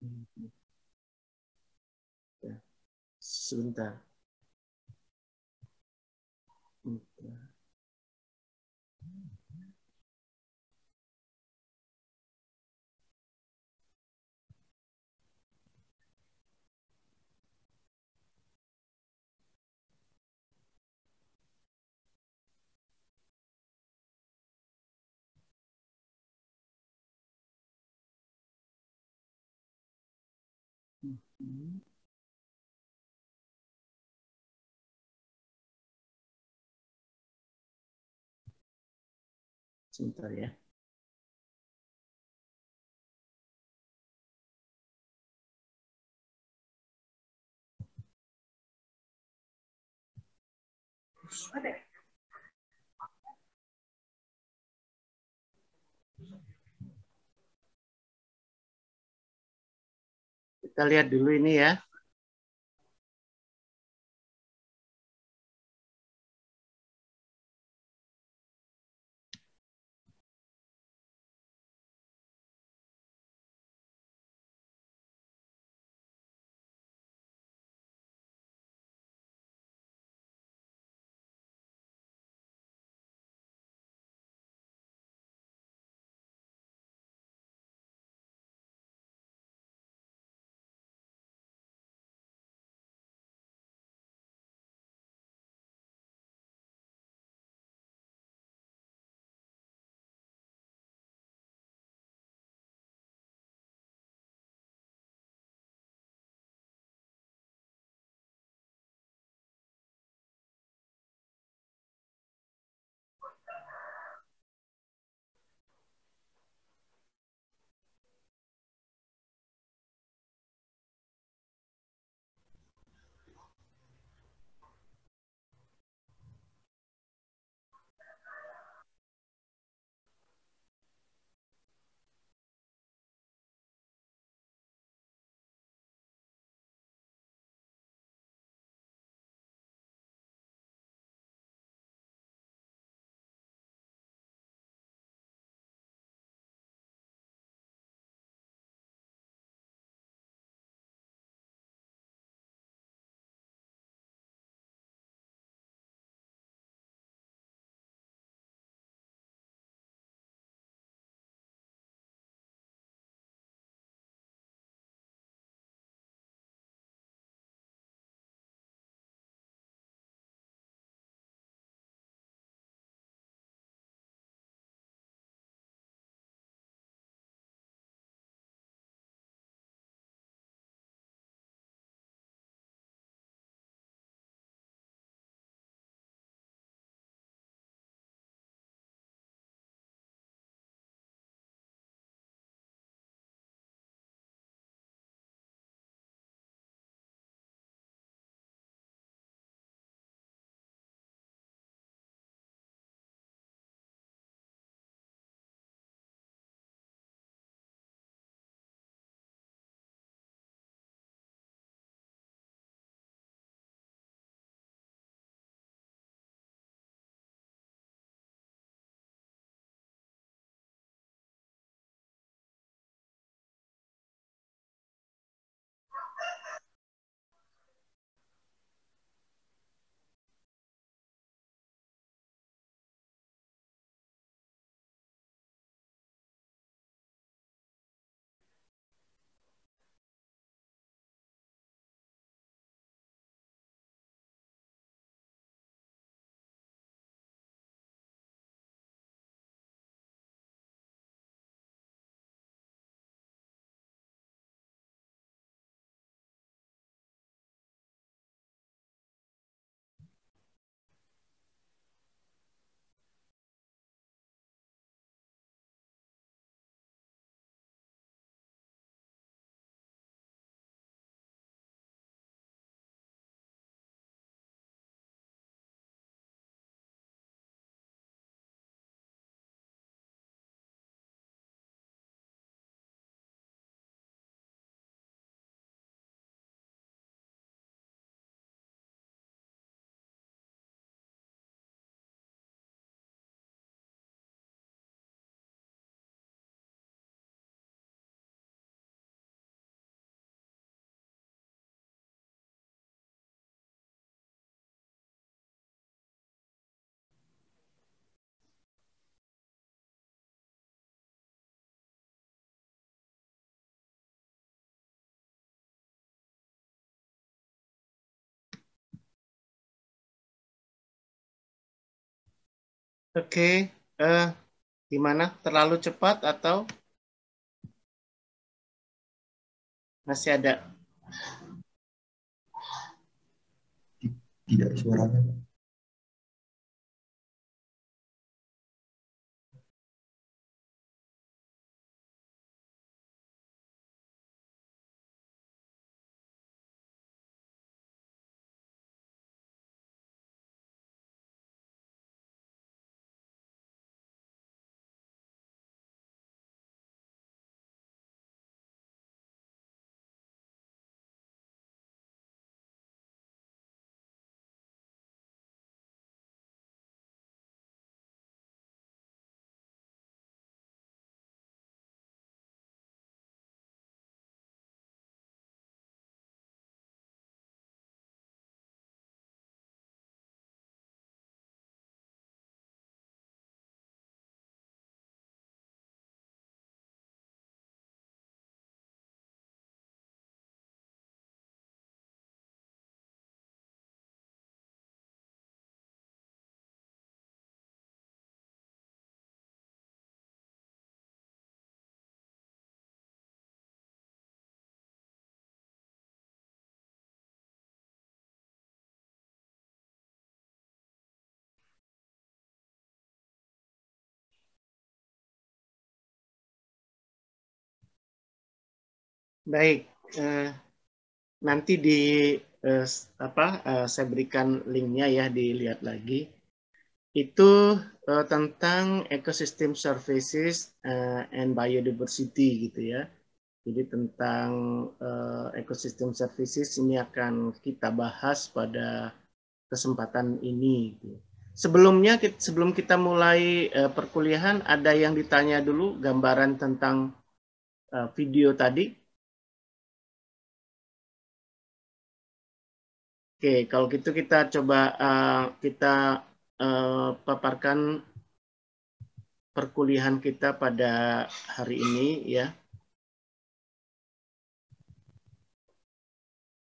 Ya, sebentar. Sebentar ya. Kita lihat dulu ini ya. Oke, gimana? Terlalu cepat atau masih ada? Tidak suaranya. Baik, nanti di saya berikan linknya ya, dilihat lagi. Itu tentang ecosystem services and biodiversity gitu ya. Jadi tentang ecosystem services ini akan kita bahas pada kesempatan ini. Sebelumnya, sebelum kita mulai perkuliahan, ada yang ditanya dulu gambaran tentang video tadi. Oke, kalau gitu kita coba kita paparkan perkuliahan kita pada hari ini ya.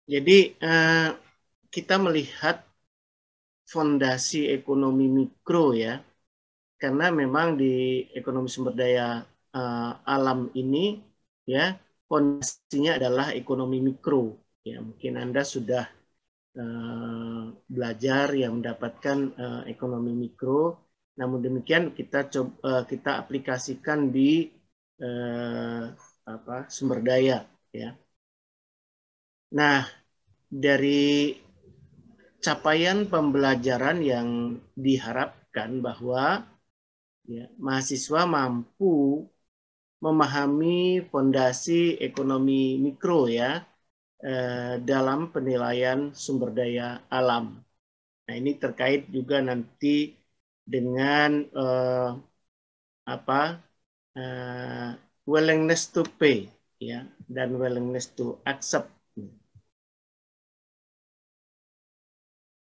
Jadi kita melihat fondasi ekonomi mikro ya, karena memang di ekonomi sumber daya alam ini ya fondasinya adalah ekonomi mikro. Ya, mungkin Anda sudah belajar yang mendapatkan ekonomi mikro. Namun demikian kita aplikasikan di sumber daya ya. Nah, dari capaian pembelajaran yang diharapkan bahwa ya, mahasiswa mampu memahami fondasi ekonomi mikro ya dalam penilaian sumber daya alam. Nah, ini terkait juga nanti dengan willingness to pay ya dan willingness to accept.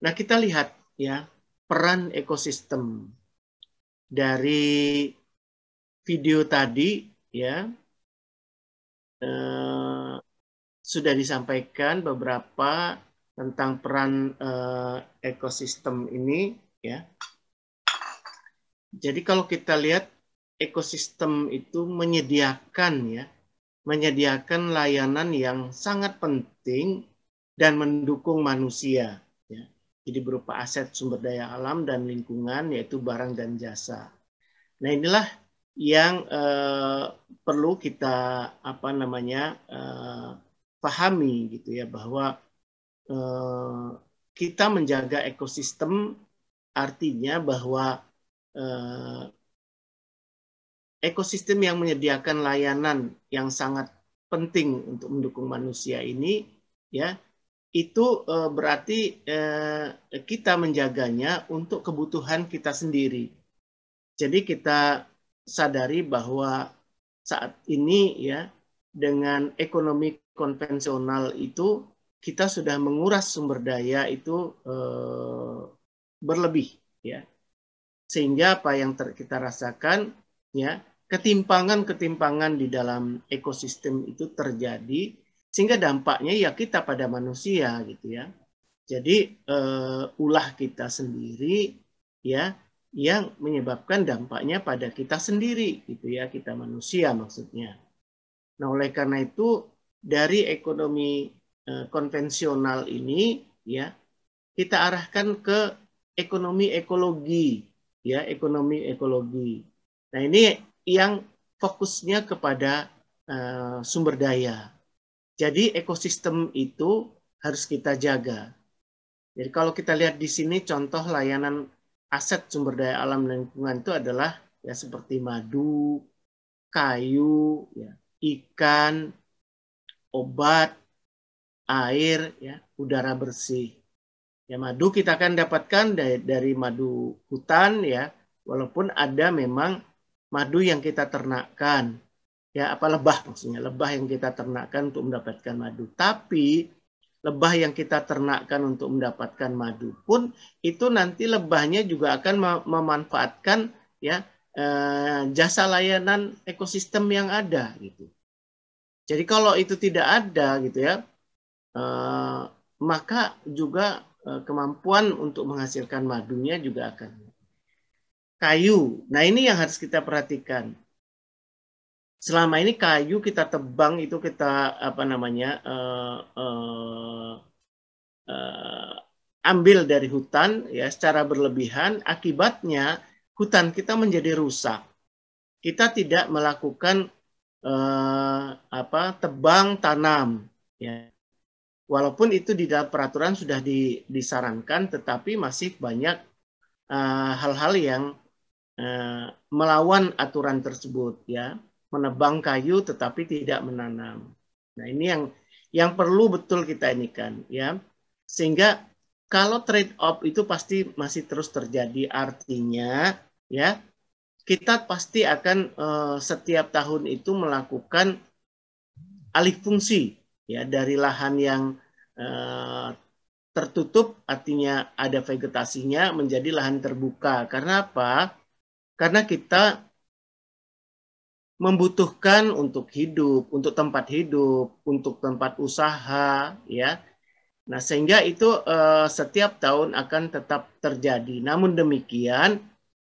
Nah, kita lihat ya peran ekosistem dari video tadi ya sudah disampaikan beberapa tentang peran ekosistem ini ya. Jadi kalau kita lihat ekosistem itu menyediakan layanan yang sangat penting dan mendukung manusia ya. Jadi berupa aset sumber daya alam dan lingkungan yaitu barang dan jasa. Nah, inilah yang perlu kita pahami gitu ya, bahwa kita menjaga ekosistem artinya bahwa ekosistem yang menyediakan layanan yang sangat penting untuk mendukung manusia ini ya, itu berarti kita menjaganya untuk kebutuhan kita sendiri. Jadi kita sadari bahwa saat ini ya dengan ekonomi konvensional itu kita sudah menguras sumber daya itu berlebih ya. Sehingga apa yang kita rasakan ya, ketimpangan-ketimpangan di dalam ekosistem itu terjadi sehingga dampaknya ya kita pada manusia gitu ya. Jadi ulah kita sendiri ya yang menyebabkan dampaknya pada kita sendiri, gitu ya, kita manusia maksudnya. Nah, oleh karena itu dari ekonomi konvensional ini, ya, kita arahkan ke ekonomi ekologi, ya, ekonomi ekologi. Nah, ini yang fokusnya kepada sumber daya. Jadi ekosistem itu harus kita jaga. Jadi kalau kita lihat di sini contoh layanan aset sumber daya alam dan lingkungan itu adalah ya seperti madu, kayu, ya, ikan, obat, air, ya, udara bersih. Ya, madu kita akan dapatkan dari madu hutan, ya, walaupun ada memang madu yang kita ternakkan, ya, apa lebah maksudnya, lebah yang kita ternakkan untuk mendapatkan madu. Tapi lebah yang kita ternakkan untuk mendapatkan madu pun itu nanti lebahnya juga akan memanfaatkan, ya, jasa layanan ekosistem yang ada gitu. Jadi kalau itu tidak ada gitu ya, maka juga kemampuan untuk menghasilkan madunya juga akan. Kayu, nah ini yang harus kita perhatikan. Selama ini kayu kita tebang itu kita apa namanya ambil dari hutan ya secara berlebihan, akibatnya hutan kita menjadi rusak. Kita tidak melakukan tebang tanam, ya. Walaupun itu di dalam peraturan sudah disarankan, tetapi masih banyak hal-hal yang melawan aturan tersebut, ya, menebang kayu tetapi tidak menanam. Nah, ini yang perlu betul kita ini kan, ya, sehingga kalau trade off itu pasti masih terus terjadi, artinya, ya, kita pasti akan setiap tahun itu melakukan alih fungsi, ya, dari lahan yang tertutup, artinya ada vegetasinya, menjadi lahan terbuka. Karena apa? Karena kita membutuhkan untuk hidup, untuk tempat hidup, untuk tempat usaha, ya. Nah, sehingga itu setiap tahun akan tetap terjadi. Namun demikian,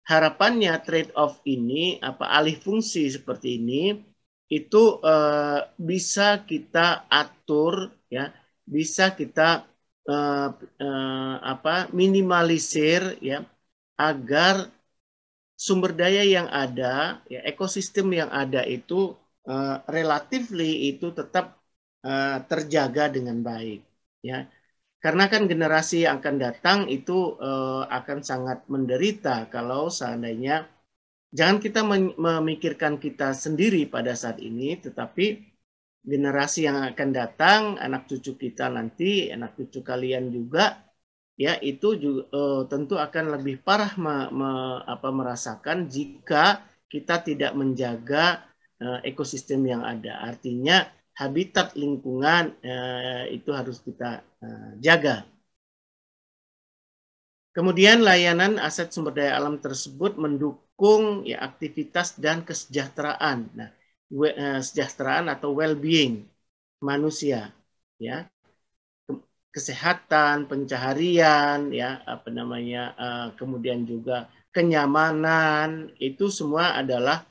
harapannya trade off ini, alih fungsi seperti ini, itu bisa kita atur, ya, bisa kita minimalisir, ya, agar sumber daya yang ada, ya, ekosistem yang ada itu relatively itu tetap terjaga dengan baik, ya. Karena kan generasi yang akan datang itu akan sangat menderita kalau seandainya, jangan kita memikirkan kita sendiri pada saat ini, tetapi generasi yang akan datang, anak cucu kita nanti, anak cucu kalian juga, ya, itu juga tentu akan lebih parah merasakan jika kita tidak menjaga ekosistem yang ada. Artinya habitat lingkungan itu harus kita jaga. Kemudian layanan aset sumber daya alam tersebut mendukung, ya, aktivitas dan kesejahteraan. Nah, kesejahteraan atau well-being manusia, ya, kesehatan, pencaharian, ya, kemudian juga kenyamanan, itu semua adalah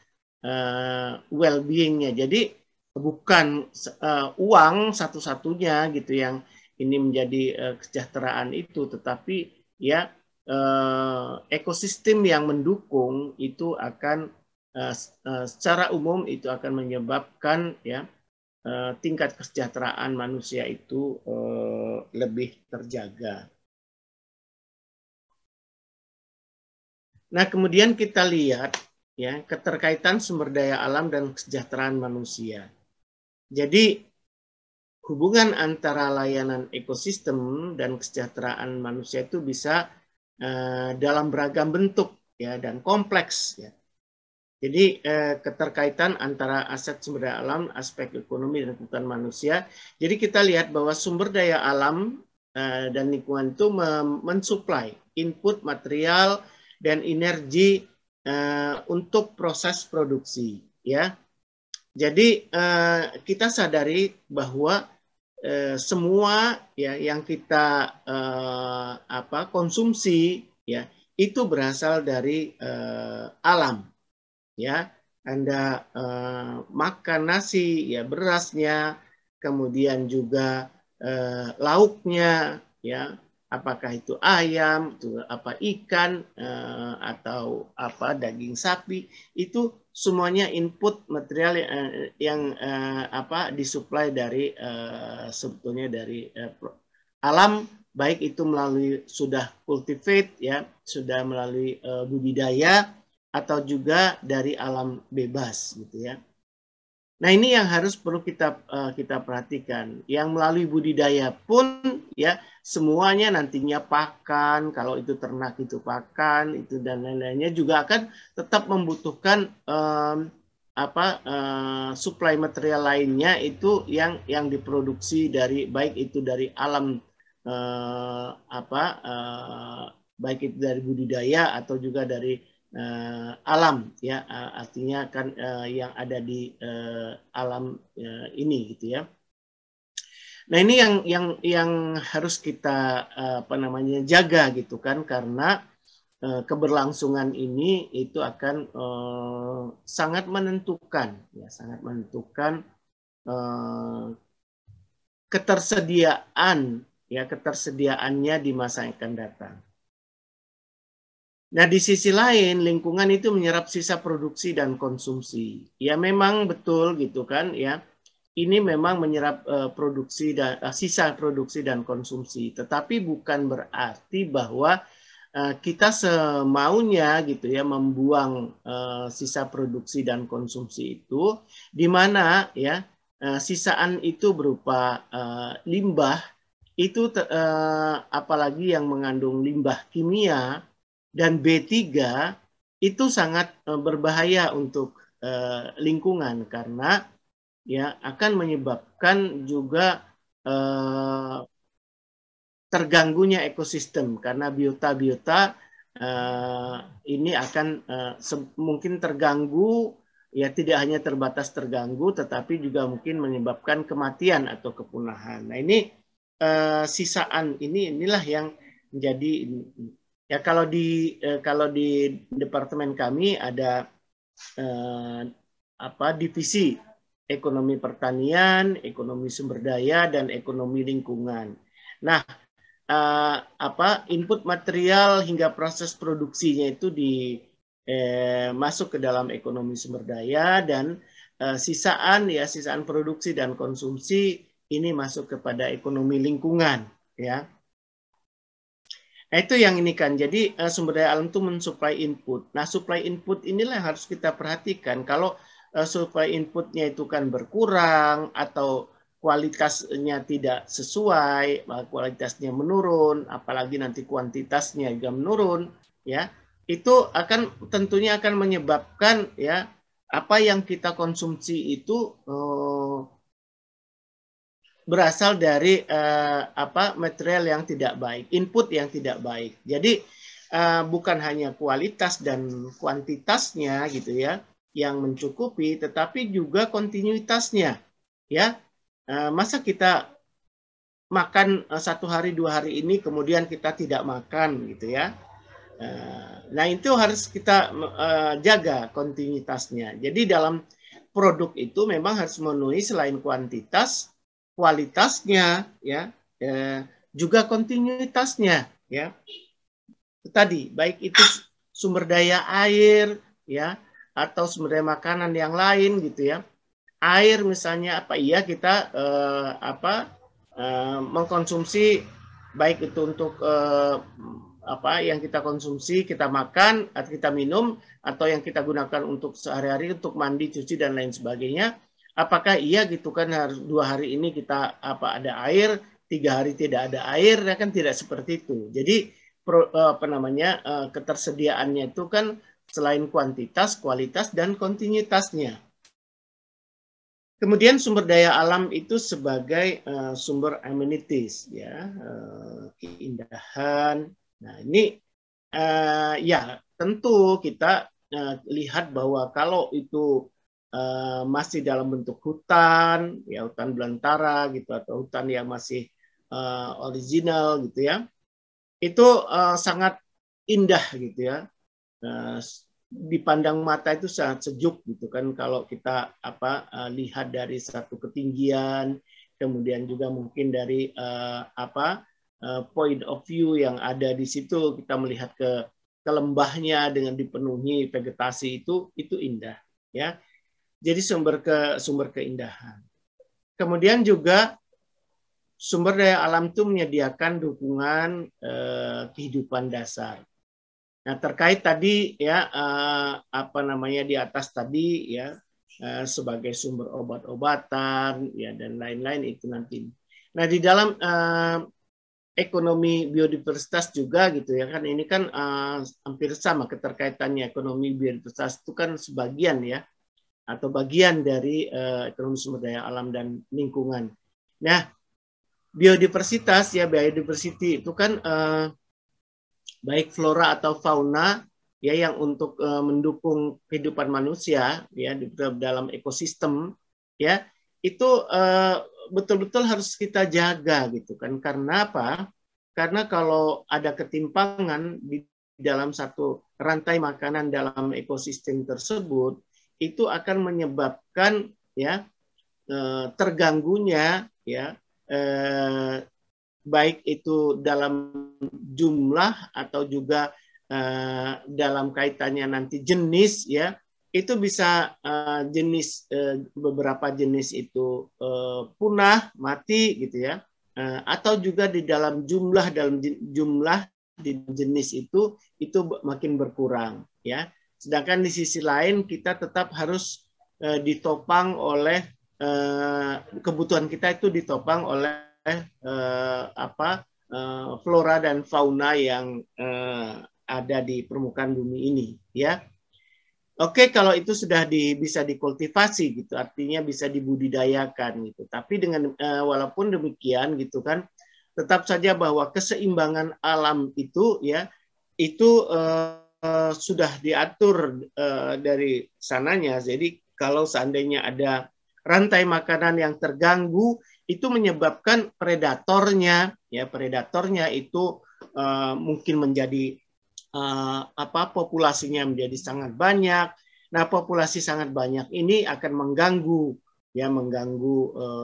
well-beingnya. Jadi bukan uang satu-satunya gitu yang ini menjadi kesejahteraan itu, tetapi, ya, ekosistem yang mendukung itu akan secara umum itu akan menyebabkan, ya, tingkat kesejahteraan manusia itu lebih terjaga. Nah, kemudian kita lihat, ya, keterkaitan sumber daya alam dan kesejahteraan manusia. Jadi hubungan antara layanan ekosistem dan kesejahteraan manusia itu bisa dalam beragam bentuk, ya, dan kompleks, ya. Jadi keterkaitan antara aset sumber daya alam, aspek ekonomi dan kebutuhan manusia. Jadi kita lihat bahwa sumber daya alam dan lingkungan itu mensuplai input material dan energi untuk proses produksi, ya. Jadi kita sadari bahwa semua, ya, yang kita konsumsi, ya, itu berasal dari alam, ya. Anda makan nasi, ya berasnya, kemudian juga lauknya, ya, apakah itu ayam, itu apa ikan atau apa daging sapi, itu semuanya input material yang apa disuplai dari sebetulnya dari alam, baik itu melalui sudah cultivate, ya, sudah melalui budidaya, atau juga dari alam bebas gitu ya. Nah, ini yang harus perlu kita perhatikan. Yang melalui budidaya pun ya semuanya nantinya pakan, kalau itu ternak itu pakan, itu dan lain-lainnya juga akan tetap membutuhkan suplai material lainnya itu yang diproduksi dari baik itu dari alam baik itu dari budidaya atau juga dari alam, ya, artinya kan yang ada di alam ini gitu ya. Nah, ini yang harus kita jaga gitu kan, karena keberlangsungan ini itu akan sangat menentukan, ya, sangat menentukan ketersediaannya di masa yang akan datang. Nah, di sisi lain, lingkungan itu menyerap sisa produksi dan konsumsi. Ya, memang betul gitu kan, ya. Ini memang menyerap sisa produksi dan konsumsi. Tetapi bukan berarti bahwa kita semaunya gitu ya membuang sisa produksi dan konsumsi itu, di mana ya sisaan itu berupa limbah itu apalagi yang mengandung limbah kimia dan B3 itu sangat berbahaya untuk lingkungan, karena ya akan menyebabkan juga terganggunya ekosistem, karena biota-biota ini akan mungkin terganggu, ya tidak hanya terbatas terganggu tetapi juga mungkin menyebabkan kematian atau kepunahan. Nah, ini sisaan inilah yang menjadi, ya, kalau di departemen kami ada divisi ekonomi pertanian, ekonomi sumber daya, dan ekonomi lingkungan. Nah, input material hingga proses produksinya itu masuk ke dalam ekonomi sumber daya, dan sisaan produksi dan konsumsi ini masuk kepada ekonomi lingkungan, ya. Nah, itu yang ini kan. Jadi sumber daya alam itu mensuplai input. Nah, supply input inilah yang harus kita perhatikan. Kalau supply inputnya itu kan berkurang atau kualitasnya tidak sesuai, kualitasnya menurun, apalagi nanti kuantitasnya juga menurun, ya. Itu tentunya akan menyebabkan ya apa yang kita konsumsi itu berasal dari material yang tidak baik, input yang tidak baik. Jadi bukan hanya kualitas dan kuantitasnya gitu ya yang mencukupi, tetapi juga kontinuitasnya, ya. Masa kita makan 1 hari 2 hari ini kemudian kita tidak makan gitu ya. Nah, itu harus kita jaga kontinuitasnya. Jadi dalam produk itu memang harus memenuhi selain kuantitas, kualitasnya, ya, juga kontinuitasnya, ya. Tadi baik itu sumber daya air, ya, atau sumber daya makanan yang lain gitu ya. Air misalnya kita mengkonsumsi baik itu untuk yang kita konsumsi, kita makan atau kita minum, atau yang kita gunakan untuk sehari-hari untuk mandi, cuci dan lain sebagainya. Apakah iya gitu kan harus 2 hari ini kita ada air, 3 hari tidak ada air, ya kan tidak seperti itu. Jadi ketersediaannya itu kan selain kuantitas, kualitas dan kontinuitasnya. Kemudian sumber daya alam itu sebagai sumber amenities, ya, keindahan. Nah, ini ya tentu kita lihat bahwa kalau itu masih dalam bentuk hutan, ya hutan belantara gitu, atau hutan yang masih original gitu ya, itu sangat indah gitu ya. Dipandang mata itu sangat sejuk gitu kan kalau kita lihat dari satu ketinggian, kemudian juga mungkin dari point of view yang ada di situ, kita melihat ke lembahnya dengan dipenuhi vegetasi itu indah ya. Jadi sumber keindahan. Kemudian juga sumber daya alam itu menyediakan dukungan kehidupan dasar. Nah, terkait tadi ya di atas tadi ya sebagai sumber obat-obatan ya dan lain-lain itu nanti. Nah, di dalam ekonomi biodiversitas juga gitu ya kan, ini kan hampir sama keterkaitannya. Ekonomi biodiversitas itu kan sebagian ya atau bagian dari ekonomi sumber daya alam dan lingkungan. Nah, biodiversitas ya, biodiversity itu kan baik flora atau fauna ya yang untuk mendukung kehidupan manusia ya di dalam ekosistem ya, itu betul-betul harus kita jaga gitu kan. Karena apa? Karena kalau ada ketimpangan di dalam satu rantai makanan dalam ekosistem tersebut, itu akan menyebabkan ya terganggunya ya baik itu dalam jumlah atau juga dalam kaitannya nanti jenis ya, itu bisa beberapa jenis itu punah, mati gitu ya, atau juga di dalam jumlah di jenis itu makin berkurang ya. Sedangkan di sisi lain kita tetap harus ditopang oleh kebutuhan kita itu ditopang oleh flora dan fauna yang ada di permukaan bumi ini ya. Oke, kalau itu sudah bisa dikultivasi gitu, artinya bisa dibudidayakan gitu. Tapi dengan walaupun demikian gitu kan, tetap saja bahwa keseimbangan alam itu ya itu sudah diatur dari sananya. Jadi kalau seandainya ada rantai makanan yang terganggu, itu menyebabkan predatornya itu mungkin menjadi populasinya menjadi sangat banyak. Nah, populasi sangat banyak ini akan mengganggu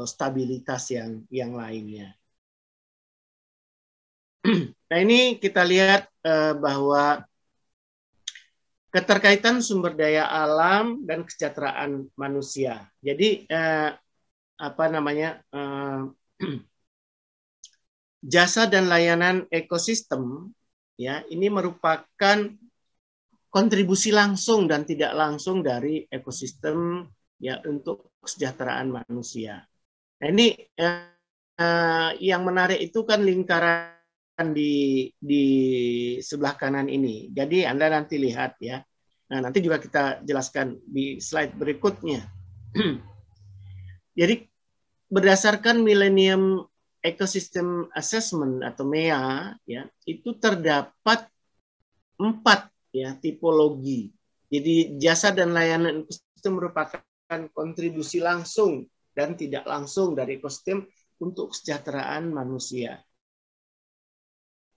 stabilitas yang lainnya. Nah, ini kita lihat bahwa keterkaitan sumber daya alam dan kesejahteraan manusia. Jadi jasa dan layanan ekosistem ya, ini merupakan kontribusi langsung dan tidak langsung dari ekosistem ya untuk kesejahteraan manusia. Nah, ini yang menarik itu kan lingkaran di sebelah kanan ini. Jadi Anda nanti lihat ya. Nah, nanti juga kita jelaskan di slide berikutnya. Jadi berdasarkan Millennium Ecosystem Assessment atau MEA ya, itu terdapat 4 ya tipologi. Jadi jasa dan layanan ekosistem merupakan kontribusi langsung dan tidak langsung dari ekosistem untuk kesejahteraan manusia.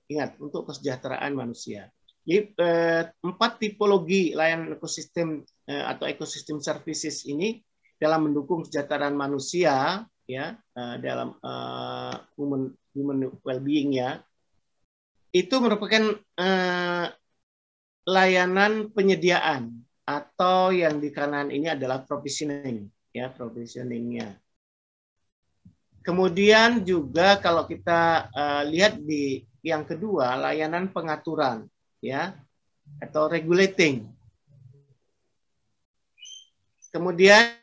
Ingat, untuk kesejahteraan manusia. Jadi 4 tipologi layanan ekosistem atau ekosistem services ini dalam mendukung kesejahteraan manusia ya dalam human well-being ya, itu merupakan layanan penyediaan atau yang di kanan ini adalah provisioning ya, provisioningnya. Kemudian juga kalau kita lihat di yang kedua, layanan pengaturan ya atau regulating. Kemudian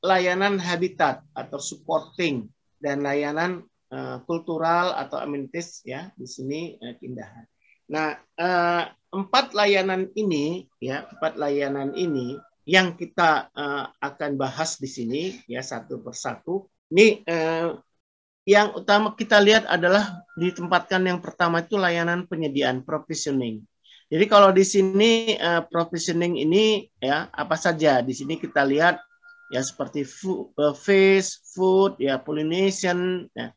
layanan habitat atau supporting dan layanan kultural atau amenities ya, di sini keindahan. Nah, 4 layanan ini ya, 4 layanan ini yang kita akan bahas di sini ya satu persatu. Ini yang utama kita lihat adalah ditempatkan yang pertama itu layanan penyediaan provisioning. Jadi kalau di sini provisioning ini ya apa saja? Di sini kita lihat ya seperti fish, food, ya pollination. Ya.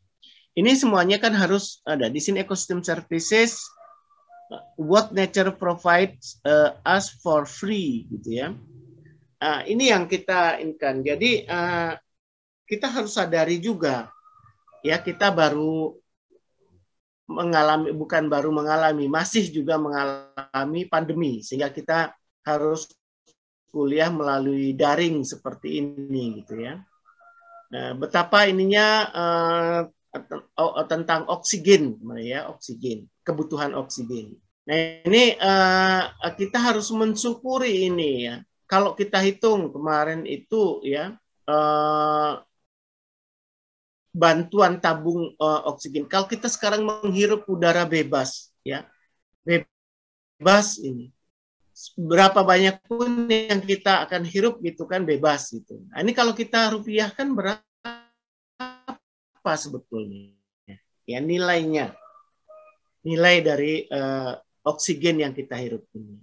Ini semuanya kan harus ada di sini ecosystem services, what nature provides us for free, gitu ya. Ini yang kita inginkan. Jadi kita harus sadari juga, ya kita baru mengalami, bukan baru mengalami, masih juga mengalami pandemi, sehingga kita harus kuliah melalui daring seperti ini, gitu ya. Nah, betapa ininya tentang oksigen, ya, oksigen, kebutuhan oksigen. Nah, ini kita harus mensyukuri ini, ya. Kalau kita hitung kemarin itu, ya, bantuan tabung oksigen. Kalau kita sekarang menghirup udara bebas, ya, bebas ini, berapa banyak pun yang kita akan hirup gitu kan, bebas gitu. Nah, ini kalau kita rupiahkan berapa sebetulnya? Ya, nilainya, nilai dari oksigen yang kita hirup ini,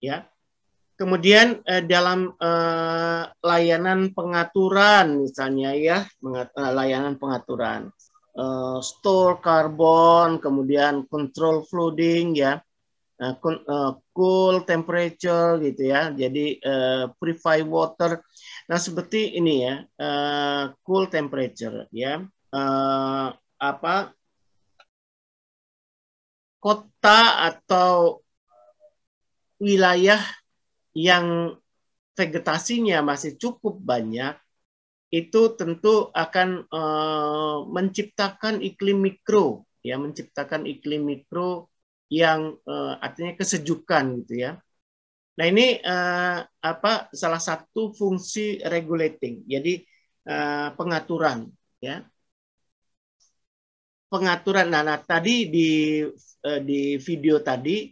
ya. Kemudian dalam layanan pengaturan, misalnya ya, layanan pengaturan store karbon, kemudian control flooding, ya, cool temperature, gitu ya. Jadi purify water. Nah, seperti ini ya, cool temperature, ya. Kota atau wilayah yang vegetasinya masih cukup banyak, itu tentu akan menciptakan iklim mikro, ya, menciptakan iklim mikro yang artinya kesejukan, gitu ya. Nah, ini salah satu fungsi regulating, jadi pengaturan, ya, pengaturan. Nah, tadi di video tadi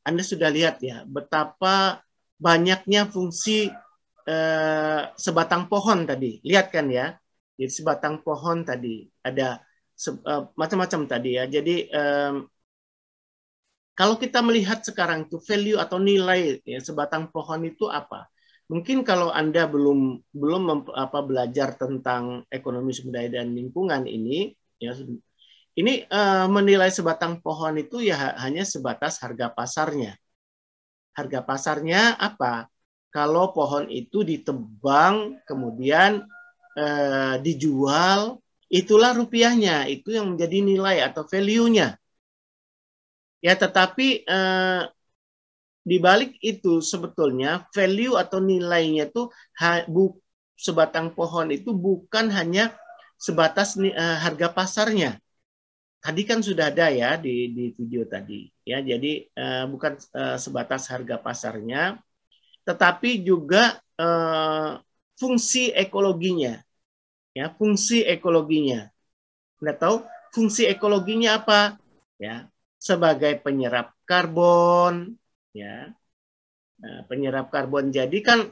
Anda sudah lihat ya betapa banyaknya fungsi sebatang pohon tadi. Lihat kan ya, di sebatang pohon tadi ada macam-macam tadi ya. Jadi kalau kita melihat sekarang itu value atau nilai ya, sebatang pohon itu apa? Mungkin kalau Anda belum belajar tentang ekonomi sumber daya dan lingkungan ini, ya, ini menilai sebatang pohon itu ya hanya sebatas harga pasarnya. Harga pasarnya apa? Kalau pohon itu ditebang, kemudian dijual, itulah rupiahnya, itu yang menjadi nilai atau value-nya. Ya, tetapi di balik itu sebetulnya value atau nilainya itu sebatang pohon itu bukan hanya sebatas harga pasarnya. Tadi kan sudah ada ya di video tadi, ya. Jadi bukan sebatas harga pasarnya, tetapi juga fungsi ekologinya, ya, fungsi ekologinya. Anda tahu fungsi ekologinya apa? Ya, sebagai penyerap karbon, ya, penyerap karbon. Jadi kan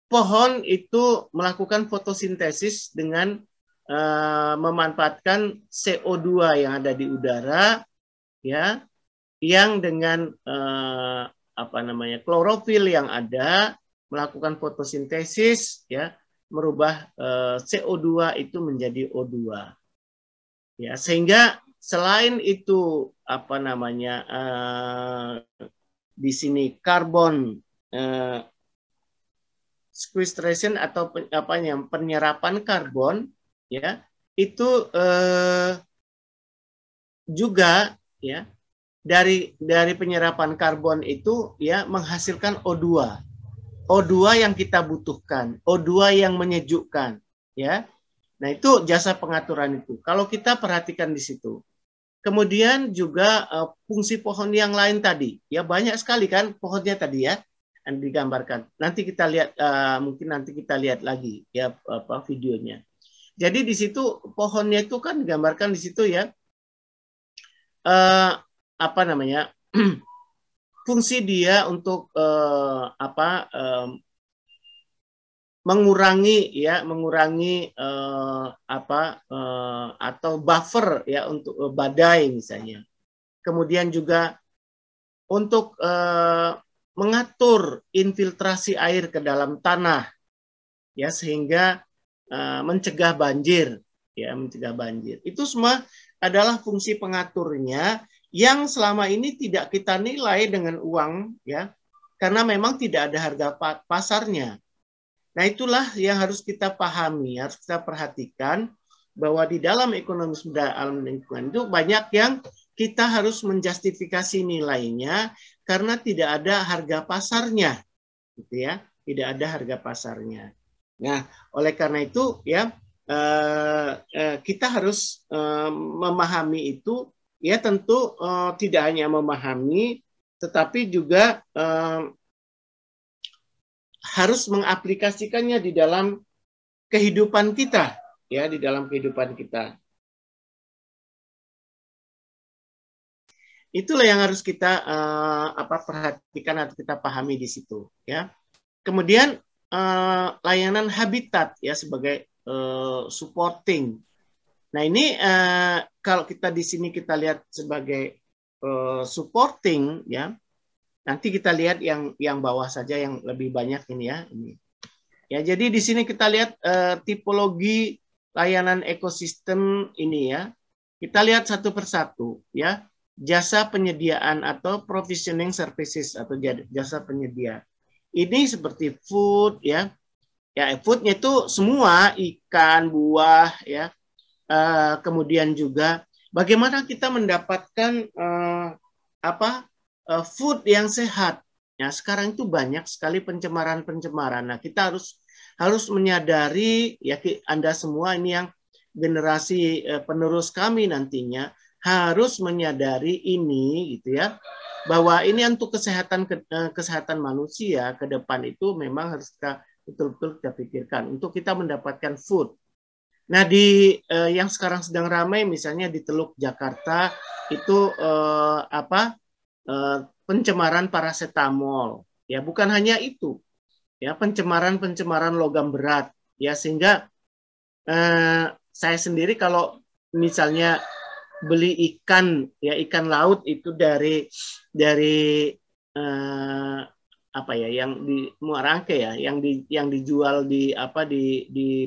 pohon itu melakukan fotosintesis dengan memanfaatkan CO2 yang ada di udara, ya, yang dengan klorofil yang ada melakukan fotosintesis, ya, merubah CO2 itu menjadi O2, ya, sehingga selain itu di sini karbon sequestration atau penyerapan karbon, ya, itu juga, ya, dari penyerapan karbon itu, ya, menghasilkan O2. O2 yang kita butuhkan, O2 yang menyejukkan, ya. Nah, itu jasa pengaturan itu. Kalau kita perhatikan di situ. Kemudian juga fungsi pohon yang lain tadi, ya, banyak sekali kan pohonnya tadi ya, yang digambarkan. Nanti kita lihat, mungkin nanti kita lihat lagi ya videonya. Jadi di situ pohonnya itu kan digambarkan di situ ya, fungsi dia untuk mengurangi atau buffer ya untuk badai misalnya. Kemudian juga untuk mengatur infiltrasi air ke dalam tanah, ya, sehingga mencegah banjir, ya, mencegah banjir. Itu semua adalah fungsi pengaturnya yang selama ini tidak kita nilai dengan uang, ya, karena memang tidak ada harga pasarnya. Nah, itulah yang harus kita pahami, harus kita perhatikan bahwa di dalam ekonomi sumber alam lingkungan itu banyak yang kita harus menjustifikasi nilainya karena tidak ada harga pasarnya, gitu ya, tidak ada harga pasarnya. Nah, oleh karena itu ya kita harus memahami itu, ya tentu tidak hanya memahami, tetapi juga harus mengaplikasikannya di dalam kehidupan kita, ya, di dalam kehidupan kita. Itulah yang harus kita perhatikan atau kita pahami di situ, ya. Kemudian layanan habitat, ya, sebagai supporting. Nah, ini kalau kita di sini kita lihat sebagai supporting, ya. Nanti kita lihat yang bawah saja yang lebih banyak ini, ya. Ini. Ya, jadi di sini kita lihat tipologi layanan ekosistem ini, ya. Kita lihat satu persatu, ya. Jasa penyediaan atau provisioning services atau jasa penyedia. Ini seperti food, ya. Ya, foodnya itu semua ikan, buah, ya. Kemudian juga bagaimana kita mendapatkan food yang sehat. Ya, sekarang itu banyak sekali pencemaran-pencemaran. Nah, kita harus menyadari, ya, Anda semua ini yang generasi penerus kami nantinya harus menyadari ini, gitu ya, bahwa ini untuk kesehatan manusia ke depan itu memang harus kita betul-betul kita pikirkan untuk kita mendapatkan food. Nah, di yang sekarang sedang ramai misalnya di Teluk Jakarta itu pencemaran parasetamol, ya, bukan hanya itu, ya, pencemaran logam berat, ya, sehingga saya sendiri kalau misalnya beli ikan, ya, ikan laut itu dari yang di Muara Angke, ya, yang dijual di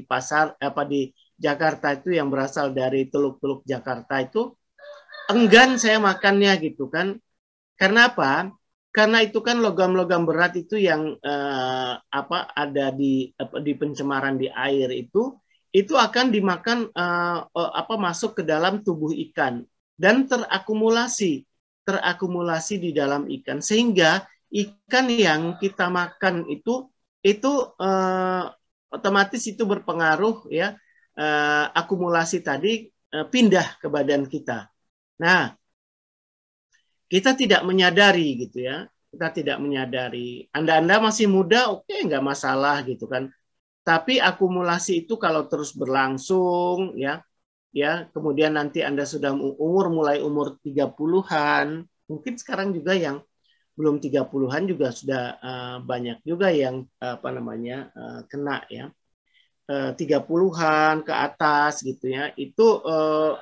pasar di Jakarta itu yang berasal dari teluk-teluk Jakarta itu enggan saya makannya, gitu kan. Karena apa? Karena itu kan logam-logam berat itu yang ada di pencemaran di air itu akan dimakan masuk ke dalam tubuh ikan dan terakumulasi di dalam ikan, sehingga ikan yang kita makan itu otomatis itu berpengaruh, ya, akumulasi tadi pindah ke badan kita. Nah, kita tidak menyadari, gitu ya. Kita tidak menyadari. Anda masih muda, oke, nggak masalah, gitu kan. Tapi akumulasi itu kalau terus berlangsung, ya, kemudian nanti Anda sudah mulai umur 30-an, mungkin sekarang juga yang belum 30-an juga sudah banyak juga yang kena, ya. 30-an ke atas, gitu ya. Itu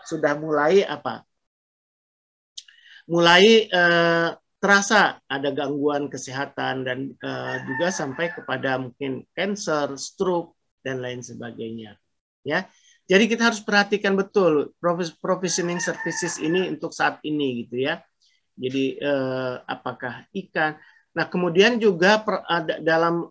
sudah mulai terasa ada gangguan kesehatan dan juga sampai kepada mungkin cancer, stroke, dan lain sebagainya. Ya, jadi kita harus perhatikan betul provisioning services ini untuk saat ini, gitu ya. Jadi apakah ikan? Nah, kemudian juga dalam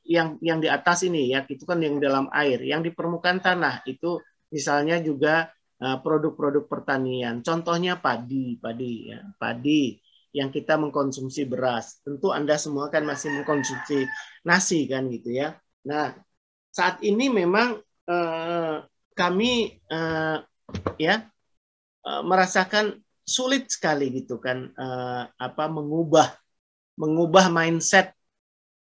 yang di atas ini, ya, itu kan yang dalam air, yang di permukaan tanah itu misalnya juga produk-produk pertanian, contohnya padi, ya, padi yang kita mengkonsumsi beras. Tentu Anda semua kan masih mengkonsumsi nasi, kan, gitu ya. Nah, saat ini memang kami merasakan sulit sekali, gitu kan, mengubah mindset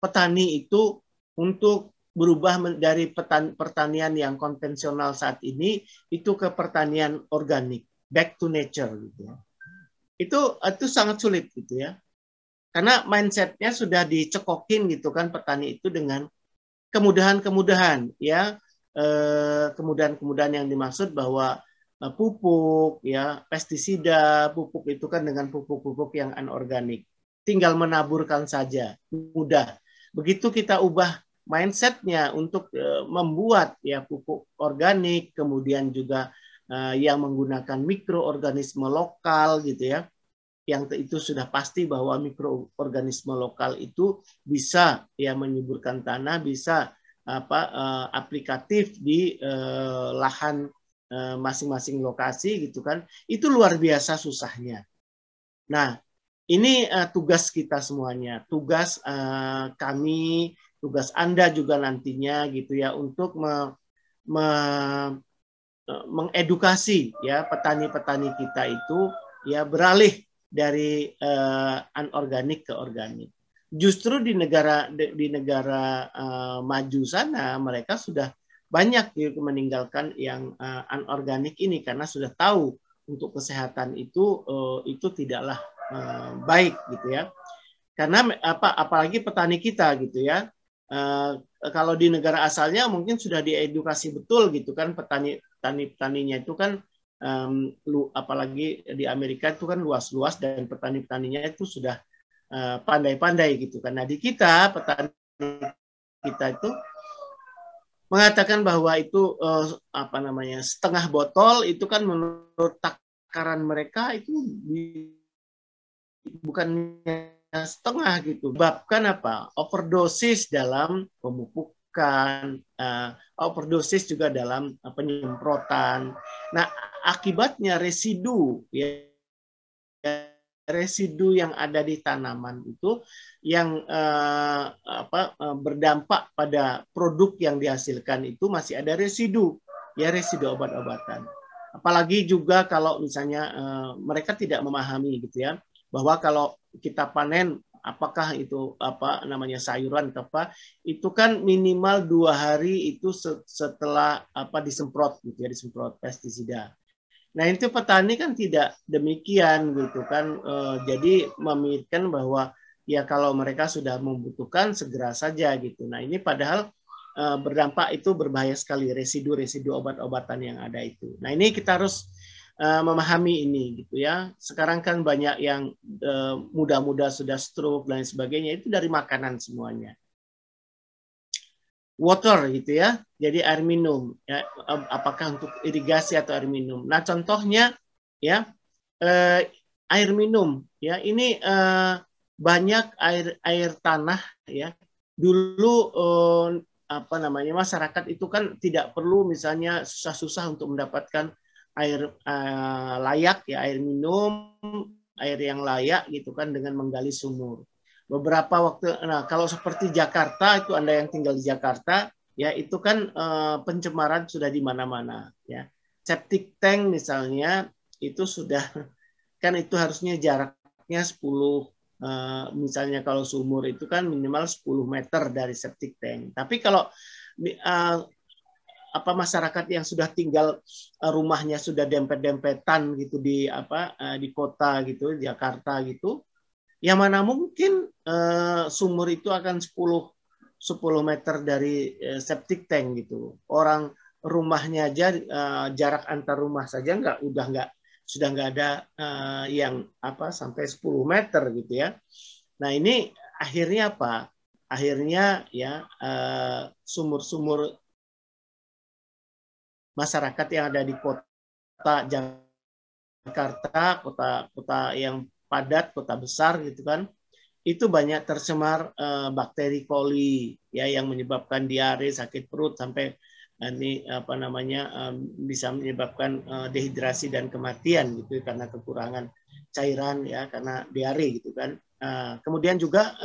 petani itu untuk berubah dari pertanian yang konvensional saat ini itu ke pertanian organik, back to nature, gitu ya. Itu sangat sulit, gitu ya. Karena mindsetnya sudah dicekokin, gitu kan, petani itu dengan kemudahan-kemudahan, ya, kemudahan-kemudahan yang dimaksud bahwa pupuk, ya, pestisida, pupuk itu kan dengan pupuk-pupuk yang anorganik. Tinggal menaburkan saja, mudah. Begitu kita ubah mindsetnya untuk membuat ya pupuk organik, kemudian juga yang menggunakan mikroorganisme lokal gitu ya, yang itu sudah pasti bahwa mikroorganisme lokal itu bisa ya menyuburkan tanah, bisa aplikatif di lahan masing-masing lokasi gitu kan, itu luar biasa susahnya. Nah, ini tugas kita semuanya, tugas kami, tugas Anda juga nantinya gitu ya untuk mengedukasi ya petani-petani kita itu ya beralih dari anorganik ke organik. Justru di negara maju sana mereka sudah banyak meninggalkan yang anorganik ini karena sudah tahu untuk kesehatan itu tidaklah baik gitu ya. Karena apalagi petani kita gitu ya. Kalau di negara asalnya mungkin sudah diedukasi betul gitu kan, petaninya itu kan apalagi di Amerika itu kan luas-luas dan petaninya itu sudah pandai-pandai gitu kan. Nah di kita petani kita itu mengatakan bahwa itu setengah botol itu kan menurut takaran mereka itu bukannya setengah gitu. Sebabkan apa? Overdosis dalam pemupukan, overdosis juga dalam penyemprotan. Nah, akibatnya residu ya, residu yang ada di tanaman itu yang berdampak pada produk yang dihasilkan itu masih ada residu, ya residu obat-obatan. Apalagi juga kalau misalnya mereka tidak memahami gitu ya, bahwa kalau kita panen apakah itu sayuran atau apa, itu kan minimal 2 hari itu setelah disemprot gitu ya, disemprot pestisida. Nah itu petani kan tidak demikian gitu kan, jadi memikirkan bahwa ya kalau mereka sudah membutuhkan segera saja gitu. Nah ini padahal berdampak itu berbahaya sekali, residu-residu obat-obatan yang ada itu. Nah ini kita harus memahami ini gitu ya. Sekarang kan banyak yang muda-muda sudah stroke dan sebagainya, itu dari makanan semuanya. Water gitu ya, jadi air minum ya, apakah untuk irigasi atau air minum. Nah contohnya ya air minum ya, ini banyak air tanah ya. Dulu masyarakat itu kan tidak perlu misalnya susah-susah untuk mendapatkan air layak ya, air minum, air yang layak gitu kan dengan menggali sumur. Beberapa waktu, nah kalau seperti Jakarta itu Anda yang tinggal di Jakarta ya itu kan pencemaran sudah di mana-mana ya. Septic tank misalnya itu sudah kan itu harusnya jaraknya 10 misalnya kalau sumur itu kan minimal 10 meter dari septic tank. Tapi kalau masyarakat yang sudah tinggal rumahnya sudah dempet-dempetan gitu di kota gitu, Jakarta gitu, yang mana mungkin sumur itu akan 10 meter dari septic tank gitu. Orang rumahnya aja jarak antar rumah saja sudah nggak ada yang sampai 10 meter gitu ya. Nah ini akhirnya apa? Akhirnya ya sumur-sumur masyarakat yang ada di kota Jakarta, kota yang padat, kota besar gitu kan, itu banyak tercemar bakteri coli ya yang menyebabkan diare, sakit perut sampai ini bisa menyebabkan dehidrasi dan kematian gitu karena kekurangan cairan ya, karena diare gitu kan. Kemudian juga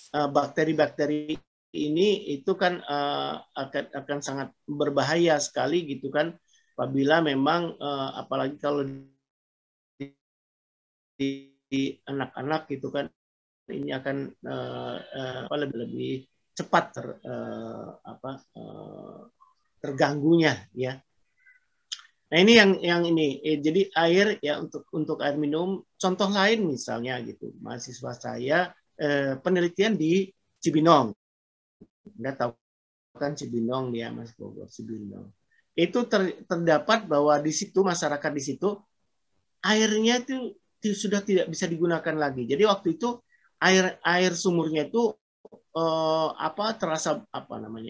bakteri-bakteri ini itu kan akan sangat berbahaya sekali gitu kan apabila memang apalagi kalau di anak-anak gitu kan, ini akan lebih cepat terganggunya ya. Nah ini yang ini jadi air ya untuk air minum. Contoh lain misalnya gitu, mahasiswa saya penelitian di Cibinong, Anda tahu kan Cibinong dia Mas Bogor, Cibinong. Itu terdapat bahwa di situ masyarakat di situ airnya itu sudah tidak bisa digunakan lagi. Jadi waktu itu air sumurnya itu terasa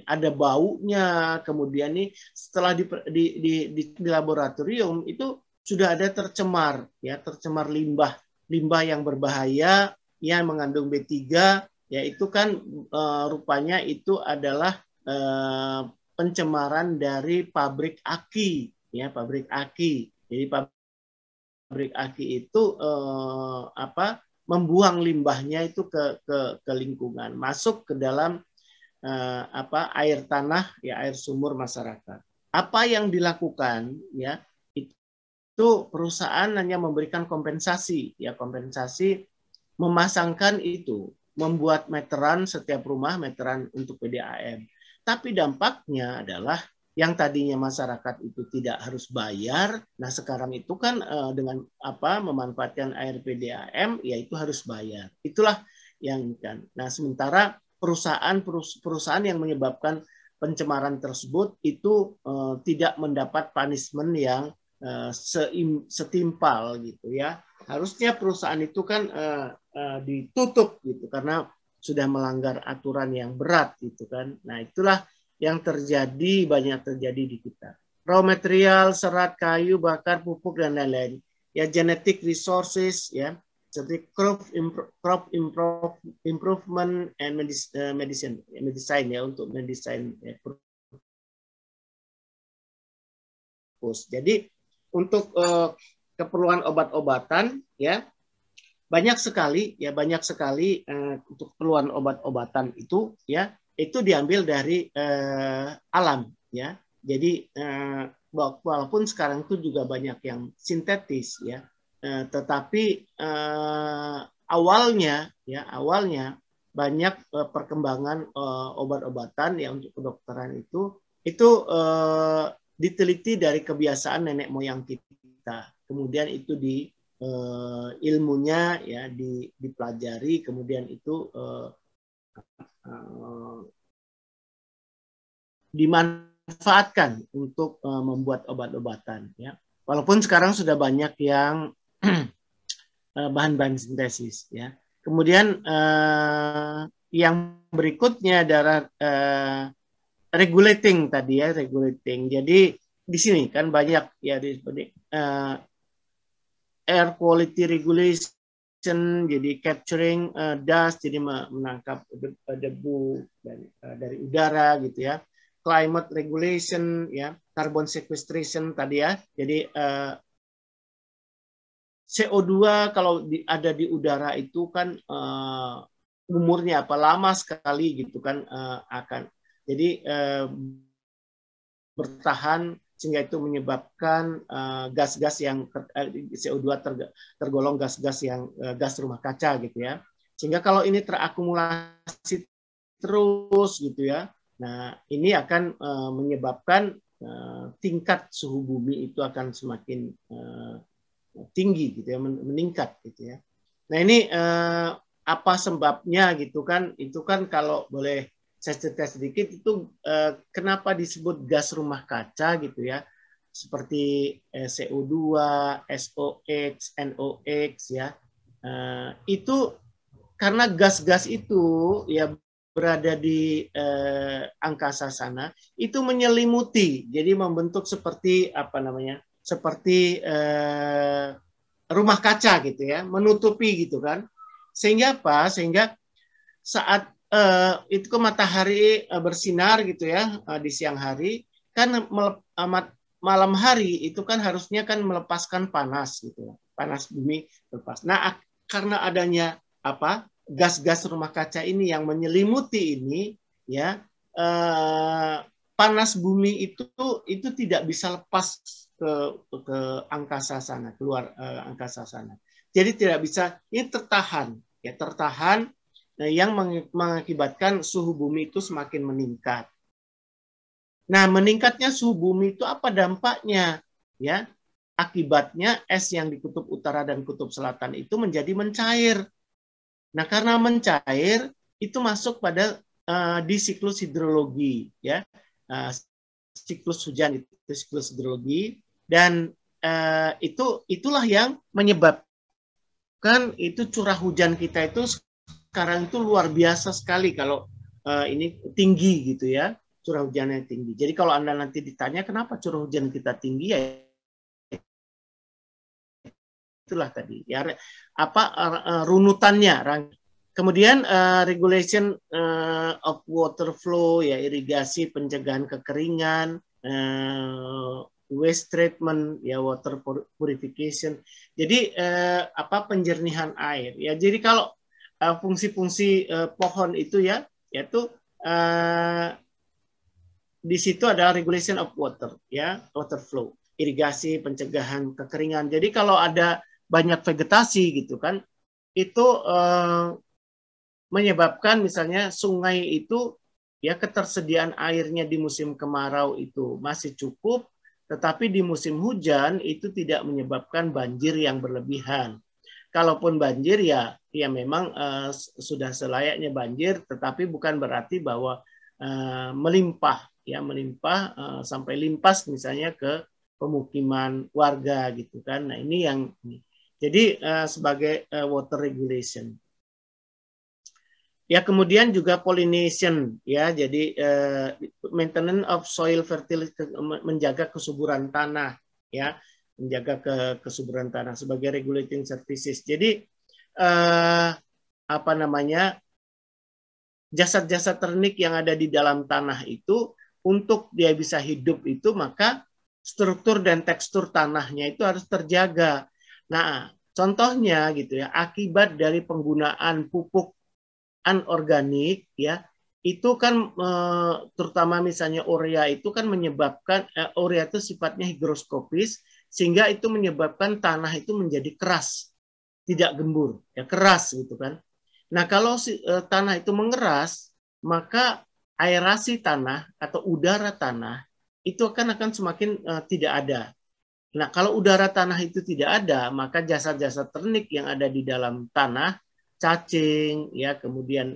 ada baunya, kemudian nih setelah di laboratorium itu sudah ada tercemar limbah yang berbahaya yang mengandung B3, ya itu kan rupanya itu adalah pencemaran dari pabrik aki, ya pabrik aki. Jadi pabrik aki itu membuang limbahnya itu ke lingkungan, masuk ke dalam air tanah, ya air sumur masyarakat. Apa yang dilakukan, ya itu perusahaan hanya memberikan kompensasi, ya kompensasi, memasangkan itu, membuat meteran setiap rumah, meteran untuk PDAM. Tapi dampaknya adalah yang tadinya masyarakat itu tidak harus bayar, nah sekarang itu kan dengan memanfaatkan air PDAM, ya itu harus bayar. Itulah yang kan. Nah sementara perusahaan yang menyebabkan pencemaran tersebut itu tidak mendapat punishment yang setimpal gitu ya. Harusnya perusahaan itu kan ditutup gitu karena sudah melanggar aturan yang berat gitu kan. Nah itulah yang banyak terjadi di kita. Raw material, serat, kayu, bakar, pupuk dan lain-lain. Ya genetic resources, ya seperti crop improvement and medicine ya untuk mendesain ya. Jadi untuk keperluan obat-obatan ya banyak sekali untuk keperluan obat-obatan itu ya itu diambil dari alam ya. Jadi walaupun sekarang itu juga banyak yang sintetis ya, tetapi awalnya banyak perkembangan obat-obatan ya untuk kedokteran itu diteliti dari kebiasaan nenek moyang kita. Kemudian itu ilmunya ya dipelajari, kemudian itu dimanfaatkan untuk membuat obat-obatan ya. Walaupun sekarang sudah banyak yang bahan-bahan sintesis ya. Kemudian yang berikutnya adalah regulating tadi ya, regulating. Jadi di sini kan banyak ya air quality regulation, jadi capturing dust, jadi menangkap debu dari udara gitu ya. Climate regulation ya, carbon sequestration tadi ya. Jadi CO2 kalau ada di udara itu kan umurnya lama sekali gitu kan akan. Jadi bertahan sehingga itu menyebabkan gas-gas yang CO2 tergolong gas-gas yang gas rumah kaca gitu ya. Sehingga kalau ini terakumulasi terus gitu ya, nah ini akan menyebabkan tingkat suhu bumi itu akan semakin tinggi gitu ya, meningkat gitu ya. Nah ini apa sebabnya gitu kan? Itu kan kalau boleh saya cerita sedikit itu kenapa disebut gas rumah kaca gitu ya, seperti CO2, SOX, NOx ya, itu karena gas-gas itu ya berada di angkasa sana itu menyelimuti, jadi membentuk seperti seperti rumah kaca gitu ya, menutupi gitu kan, sehingga sehingga saat itu matahari bersinar gitu ya di siang hari kan malam hari itu kan harusnya kan melepaskan panas gitu, panas bumi lepas. Nah karena adanya gas-gas rumah kaca ini yang menyelimuti ini ya, panas bumi itu tidak bisa lepas ke angkasa sana, keluar angkasa sana. Jadi tidak bisa, ini tertahan yang mengakibatkan suhu bumi itu semakin meningkat. Nah, meningkatnya suhu bumi itu apa dampaknya? Ya, akibatnya es yang di kutub utara dan kutub selatan itu menjadi mencair. Nah, karena mencair itu masuk pada di siklus hidrologi, ya, siklus hujan itu siklus hidrologi, dan itulah yang menyebabkan itu curah hujan kita itu sekarang itu luar biasa sekali kalau ini tinggi gitu ya, curah hujannya tinggi. Jadi kalau Anda nanti ditanya kenapa curah hujan kita tinggi, ya itulah tadi ya, apa runutannya. Kemudian regulation of water flow, ya irigasi, pencegahan kekeringan, waste treatment, ya water purification. Jadi apa, penjernihan air ya. Jadi kalau fungsi-fungsi pohon itu ya, yaitu di situ adalah regulation of water, ya, water flow, irigasi, pencegahan kekeringan. Jadi kalau ada banyak vegetasi gitu kan, itu menyebabkan misalnya sungai itu ya ketersediaan airnya di musim kemarau itu masih cukup, tetapi di musim hujan itu tidak menyebabkan banjir yang berlebihan. Kalaupun banjir ya memang sudah selayaknya banjir, tetapi bukan berarti bahwa melimpah sampai limpas misalnya ke pemukiman warga gitu kan. Nah ini yang jadi sebagai water regulation. Ya kemudian juga pollination ya, jadi maintenance of soil fertility, menjaga kesuburan tanah ya, menjaga kesuburan tanah sebagai regulating services. Jadi apa namanya, jasad-jasad ternik yang ada di dalam tanah itu untuk dia bisa hidup itu, maka struktur dan tekstur tanahnya itu harus terjaga. Nah, contohnya gitu ya, akibat dari penggunaan pupuk anorganik ya, itu kan terutama misalnya urea itu kan menyebabkan urea itu sifatnya higroskopis, sehingga itu menyebabkan tanah itu menjadi keras, tidak gembur, ya keras gitu kan. Nah, kalau tanah itu mengeras, maka aerasi tanah atau udara tanah itu akan semakin tidak ada. Nah, kalau udara tanah itu tidak ada, maka jasad-jasad ternik yang ada di dalam tanah, cacing, ya kemudian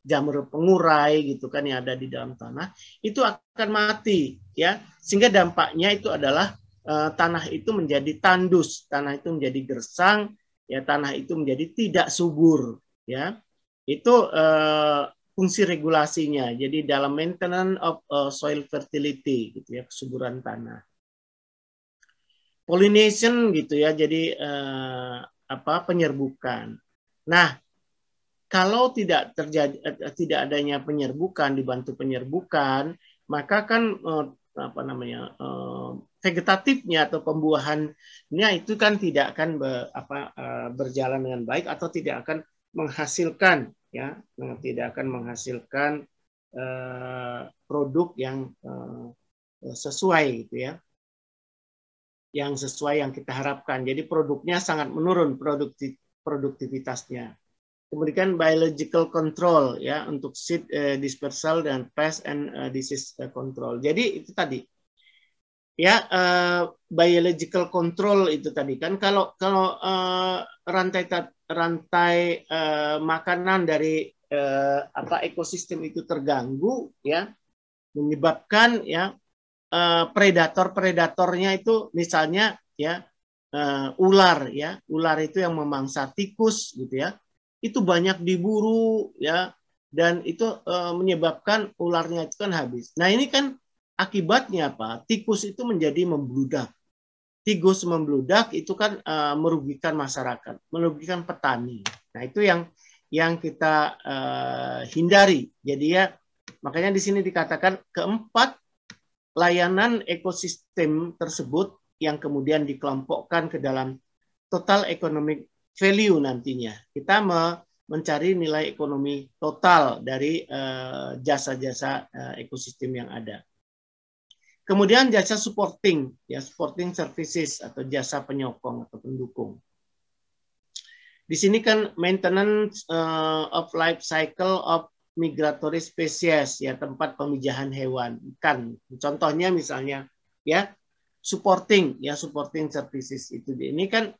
jamur pengurai gitu kan yang ada di dalam tanah, itu akan mati, ya. Sehingga dampaknya itu adalah tanah itu menjadi tandus, tanah itu menjadi gersang, ya tanah itu menjadi tidak subur, ya. Itu fungsi regulasinya. Jadi dalam maintenance of soil fertility gitu ya, kesuburan tanah. Pollination gitu ya, jadi penyerbukan. Nah, kalau tidak terjadi tidak adanya penyerbukan, dibantu penyerbukan, maka kan vegetatifnya atau pembuahannya itu kan tidak akan berjalan dengan baik atau tidak akan menghasilkan ya, tidak akan menghasilkan produk yang sesuai gitu ya, yang sesuai yang kita harapkan. Jadi produknya sangat menurun, produktivitasnya. Kemudian biological control ya, untuk seed dispersal dan pest and disease control. Jadi itu tadi ya, biological control itu tadi kan, kalau rantai makanan dari ekosistem itu terganggu ya, menyebabkan ya predator-predatornya itu misalnya ya ular ya, ular itu yang memangsa tikus gitu ya, itu banyak diburu ya, dan itu menyebabkan ularnya itu kan habis. Nah ini kan akibatnya apa? Tikus itu menjadi membludak. Tikus membludak itu kan merugikan masyarakat, merugikan petani. Nah itu yang kita hindari. Jadi ya makanya di sini dikatakan keempat layanan ekosistem tersebut yang kemudian dikelompokkan ke dalam total economic value nantinya. Kita mencari nilai ekonomi total dari jasa-jasa ekosistem yang ada. Kemudian jasa supporting, ya supporting services atau jasa penyokong atau pendukung. Di sini kan maintenance of life cycle of migratory species, ya tempat pemijahan hewan ikan. Contohnya misalnya ya supporting services itu. Ini kan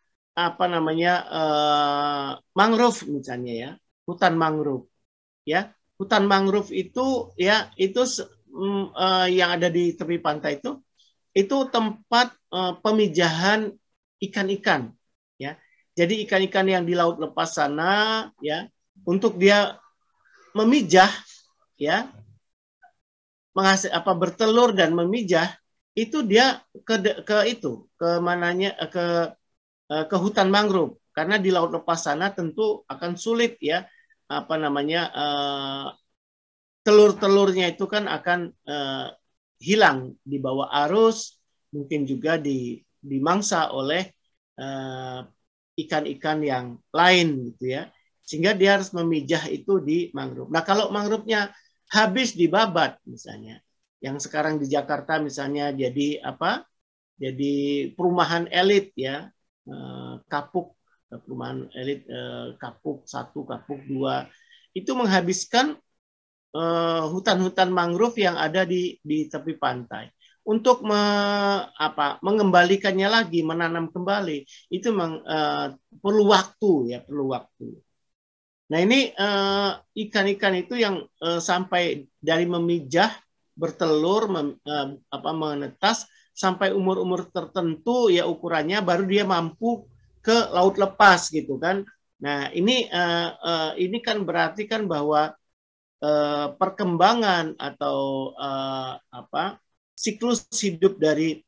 mangrove misalnya ya, hutan mangrove. Ya, hutan mangrove itu ya itu yang ada di tepi pantai itu tempat pemijahan ikan-ikan ya. Jadi ikan-ikan yang di laut lepas sana, ya, untuk dia memijah, ya, bertelur dan memijah, itu dia ke mananya, ke hutan mangrove. Karena di laut lepas sana tentu akan sulit, ya, telur-telurnya itu kan akan hilang di bawah arus, mungkin juga dimangsa oleh ikan-ikan yang lain gitu ya, sehingga dia harus memijah itu di mangrove. Nah kalau mangrove-nya habis dibabat misalnya, yang sekarang di Jakarta misalnya jadi perumahan elit ya, kapuk, perumahan elit, kapuk 1, kapuk 2, itu menghabiskan hutan-hutan mangrove yang ada di tepi pantai. Untuk mengembalikannya lagi, menanam kembali, itu perlu waktu ya, perlu waktu. Nah ini ikan-ikan itu yang sampai dari memijah, bertelur, menetas, sampai umur-umur tertentu ya ukurannya, baru dia mampu ke laut lepas gitu kan. Nah ini kan berarti kan bahwa perkembangan atau siklus hidup dari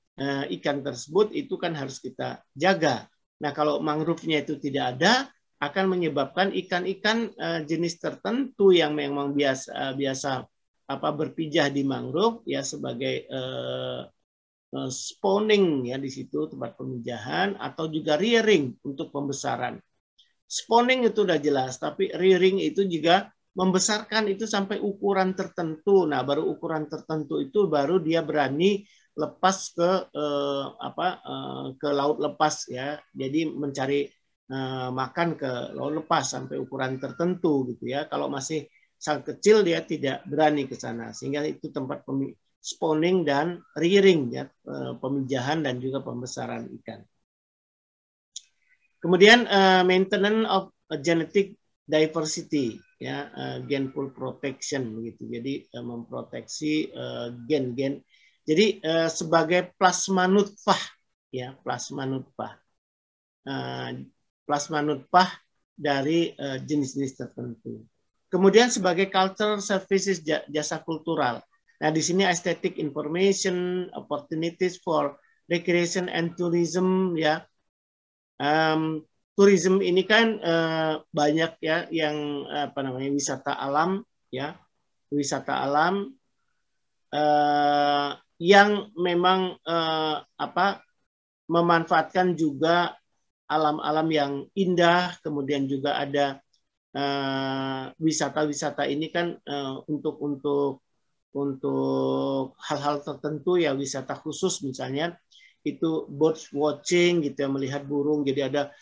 ikan tersebut itu kan harus kita jaga. Nah kalau mangrove-nya itu tidak ada, akan menyebabkan ikan-ikan jenis tertentu yang memang biasa berpijah di mangrove ya sebagai spawning ya di situ tempat pemijahan, atau juga rearing untuk pembesaran. Spawning itu udah jelas, tapi rearing itu juga membesarkan itu sampai ukuran tertentu. Nah, baru ukuran tertentu itu baru dia berani lepas ke laut lepas ya. Jadi mencari makan ke laut lepas sampai ukuran tertentu gitu ya. Kalau masih sangat kecil dia tidak berani ke sana. Sehingga itu tempat spawning dan rearing ya, pemijahan dan juga pembesaran ikan. Kemudian maintenance of genetic diversity ya, gen pool protection begitu. Jadi memproteksi gen-gen. Jadi sebagai plasma nutfah ya, plasma nutfah. Plasma nutfah dari jenis-jenis tertentu. Kemudian sebagai cultural services, jasa kultural. Nah, di sini aesthetic information, opportunities for recreation and tourism ya. Tourism ini kan banyak ya yang wisata alam ya, wisata alam yang memang memanfaatkan juga alam-alam yang indah. Kemudian juga ada wisata-wisata ini kan untuk hal-hal tertentu ya, wisata khusus misalnya itu bird watching gitu ya, melihat burung. Jadi ada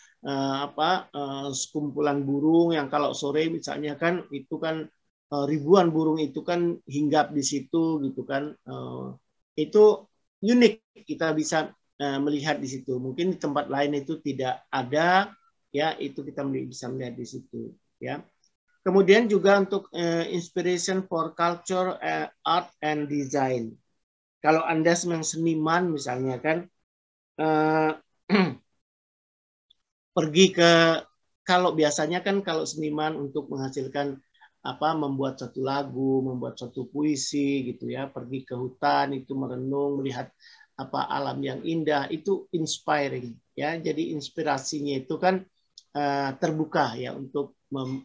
sekumpulan burung yang kalau sore misalnya kan itu kan ribuan burung itu kan hinggap di situ gitu kan. Itu unik, kita bisa melihat di situ. Mungkin di tempat lain itu tidak ada ya, itu kita bisa melihat di situ ya. Kemudian juga untuk inspiration for culture, art and design. Kalau Anda memang seniman misalnya kan, pergi ke, kalau biasanya kan kalau seniman untuk menghasilkan membuat satu lagu, membuat satu puisi gitu ya, pergi ke hutan itu merenung, melihat alam yang indah, itu inspiring ya. Jadi inspirasinya itu kan terbuka ya untuk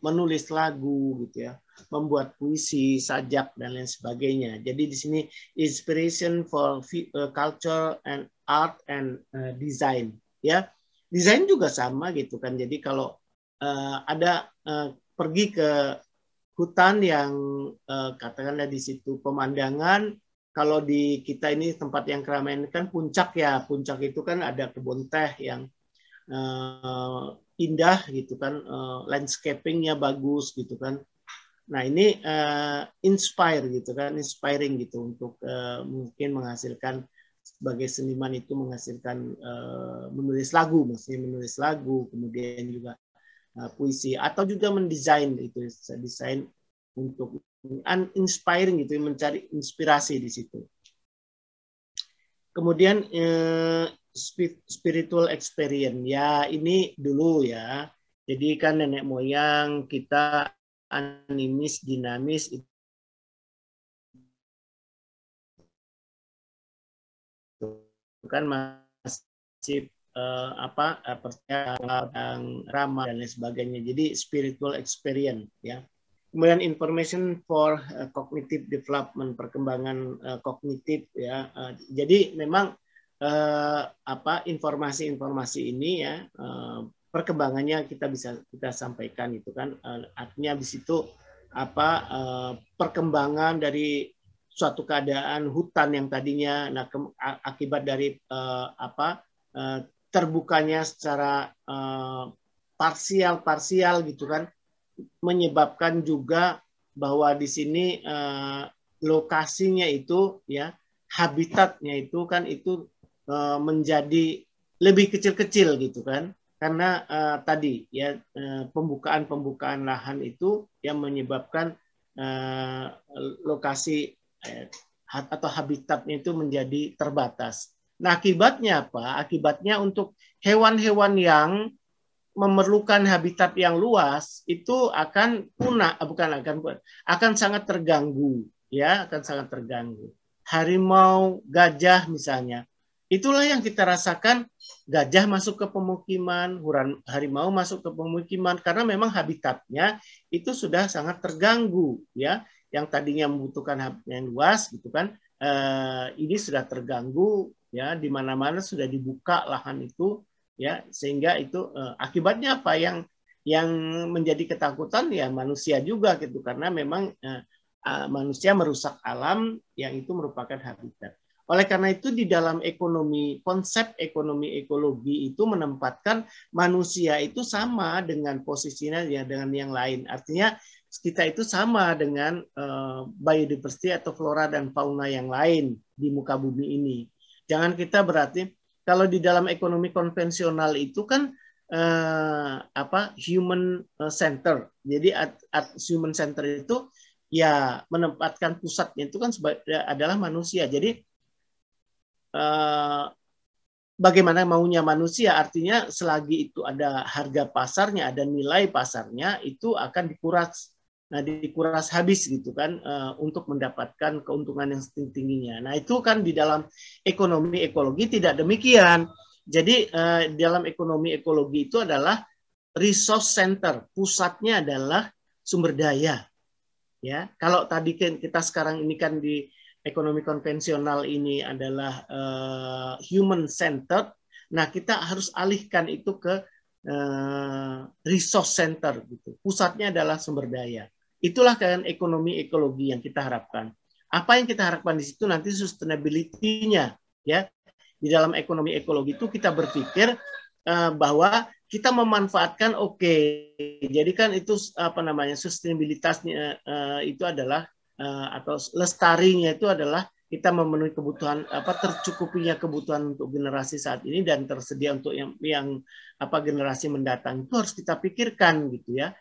menulis lagu gitu ya, membuat puisi, sajak dan lain sebagainya. Jadi di sini inspiration for culture and art and design ya. Desain juga sama gitu kan. Jadi kalau ada pergi ke hutan yang katakanlah di situ pemandangan, kalau di kita ini tempat yang keramaian kan puncak ya, puncak itu kan ada kebun teh yang indah gitu kan, landscapingnya bagus gitu kan. Nah ini inspire gitu kan, inspiring gitu untuk mungkin menghasilkan, sebagai seniman itu menghasilkan menulis lagu, maksudnya menulis lagu, kemudian juga puisi, atau juga mendesain, itu desain untuk inspiring gitu, mencari inspirasi di situ. Kemudian spiritual experience. Ya, ini dulu ya. Jadi kan nenek moyang kita animis, dinamis, itu kan masih percaya tentang ramah dan lain sebagainya. Jadi spiritual experience ya. Kemudian information for cognitive development, perkembangan kognitif ya. Jadi memang informasi-informasi ini ya perkembangannya kita sampaikan itu kan artinya di situ perkembangan dari suatu keadaan hutan yang tadinya akibat dari terbukanya secara parsial gitu kan, menyebabkan juga bahwa di sini lokasinya itu ya, habitatnya itu kan itu menjadi lebih kecil-kecil gitu kan, karena tadi ya pembukaan lahan itu yang menyebabkan lokasi atau habitatnya itu menjadi terbatas. Nah, akibatnya apa? Akibatnya untuk hewan-hewan yang memerlukan habitat yang luas itu akan punah, akan sangat terganggu, ya, akan sangat terganggu. Harimau, gajah misalnya, itulah yang kita rasakan. Gajah masuk ke pemukiman, harimau masuk ke pemukiman karena memang habitatnya itu sudah sangat terganggu, ya. Yang tadinya membutuhkan habitat yang luas, gitu kan, ini sudah terganggu, ya, di mana-mana sudah dibuka lahan itu. Ya, sehingga itu akibatnya apa yang menjadi ketakutan ya manusia juga gitu, karena memang manusia merusak alam yang itu merupakan habitat. Oleh karena itu di dalam konsep ekonomi ekologi itu menempatkan manusia itu sama dengan posisinya ya dengan yang lain. Artinya kita itu sama dengan biodiversity atau flora dan fauna yang lain di muka bumi ini. Jangan kita berarti kalau di dalam ekonomi konvensional itu kan human center. Jadi human center itu ya menempatkan pusatnya itu kan adalah manusia. Jadi bagaimana maunya manusia, artinya selagi itu ada harga pasarnya, ada nilai pasarnya, itu akan dikuras habis gitu kan untuk mendapatkan keuntungan yang tingginya. Nah, itu kan di dalam ekonomi ekologi tidak demikian. Jadi dalam ekonomi ekologi itu adalah resource center, pusatnya adalah sumber daya. Ya, kalau tadi kan kita sekarang ini kan di ekonomi konvensional ini adalah human centered. Nah, kita harus alihkan itu ke resource center gitu. Pusatnya adalah sumber daya. Itulah kan ekonomi ekologi yang kita harapkan. Apa yang kita harapkan di situ nanti sustainability-nya ya. Di dalam ekonomi ekologi itu kita berpikir bahwa kita memanfaatkan jadi kan itu sustainabilitasnya itu adalah atau lestarinya itu adalah kita memenuhi kebutuhan tercukupinya kebutuhan untuk generasi saat ini dan tersedia untuk yang generasi mendatang. Itu harus kita pikirkan gitu ya.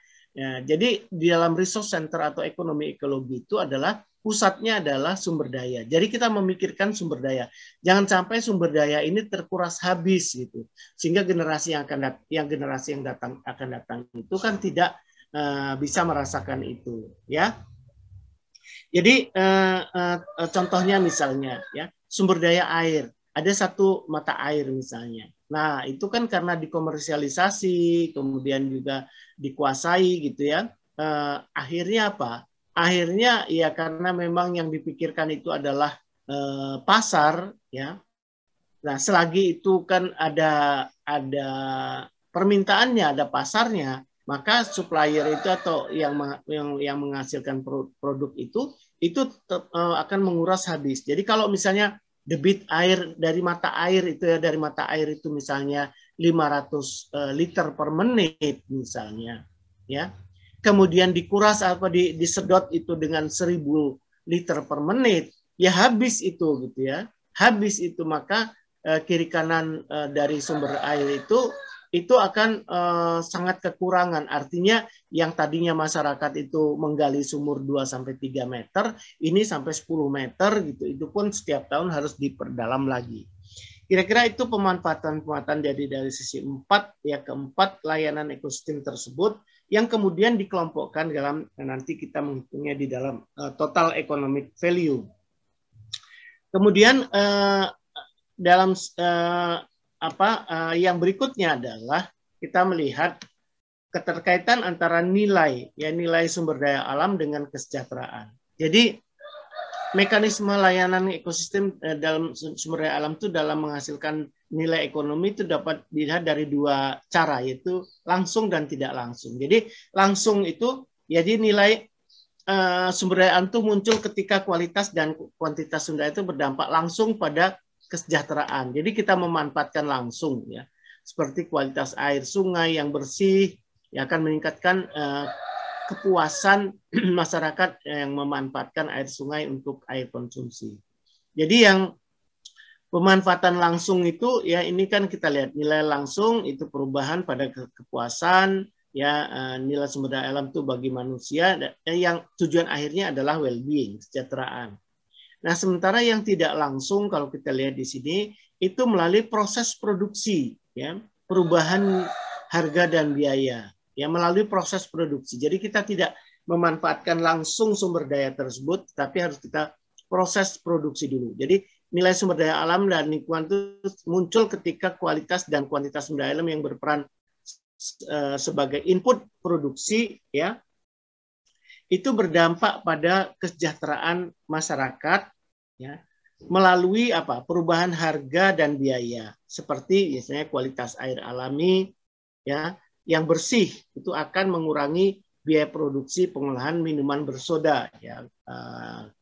Jadi di dalam resource center atau ekonomi ekologi itu adalah pusatnya adalah sumber daya. Jadi kita memikirkan sumber daya. Jangan sampai sumber daya ini terkuras habis gitu. Sehingga generasi yang akan datang itu kan tidak bisa merasakan itu, ya. Jadi contohnya misalnya ya, sumber daya air. Ada satu mata air misalnya. Nah, itu kan karena dikomersialisasi, kemudian juga dikuasai gitu ya. Akhirnya apa? Akhirnya ya karena memang yang dipikirkan itu adalah pasar ya. Nah, selagi itu kan ada permintaannya, ada pasarnya, maka supplier itu atau yang menghasilkan produk itu akan menguras habis. Jadi kalau misalnya debit air dari mata air itu misalnya 500 liter per menit misalnya ya. Kemudian dikuras disedot itu dengan 1000 liter per menit, ya habis itu gitu ya. Habis itu maka kiri kanan dari sumber air itu akan sangat kekurangan. Artinya yang tadinya masyarakat itu menggali sumur 2-3 meter, ini sampai 10 meter gitu. Itu pun setiap tahun harus diperdalam lagi. Kira-kira itu pemanfaatan dari sisi 4 ya, keempat layanan ekosistem tersebut yang kemudian dikelompokkan dalam nanti kita menghitungnya di dalam total economic value. Kemudian dalam yang berikutnya adalah kita melihat keterkaitan antara nilai sumber daya alam dengan kesejahteraan. Jadi mekanisme layanan ekosistem dalam sumber daya alam itu dalam menghasilkan nilai ekonomi itu dapat dilihat dari dua cara, yaitu langsung dan tidak langsung. Jadi langsung itu jadi nilai sumber daya alam itu muncul ketika kualitas dan kuantitas sumber daya itu berdampak langsung pada kesejahteraan. Jadi kita memanfaatkan langsung ya, seperti kualitas air sungai yang bersih yang akan meningkatkan kepuasan masyarakat yang memanfaatkan air sungai untuk air konsumsi. Jadi yang pemanfaatan langsung itu ya, ini kan kita lihat nilai langsung itu perubahan pada kepuasan ya, nilai sumber daya alam itu bagi manusia yang tujuan akhirnya adalah well-being, kesejahteraan. Nah, sementara yang tidak langsung kalau kita lihat di sini itu melalui proses produksi ya, perubahan harga dan biaya. Ya, melalui proses produksi. Jadi kita tidak memanfaatkan langsung sumber daya tersebut, tapi harus kita proses produksi dulu. Jadi nilai sumber daya alam dan lingkungan itu muncul ketika kualitas dan kuantitas sumber daya alam yang berperan sebagai input produksi ya, itu berdampak pada kesejahteraan masyarakat ya, melalui perubahan harga dan biaya, seperti misalnya kualitas air alami ya yang bersih itu akan mengurangi biaya produksi pengolahan minuman bersoda ya,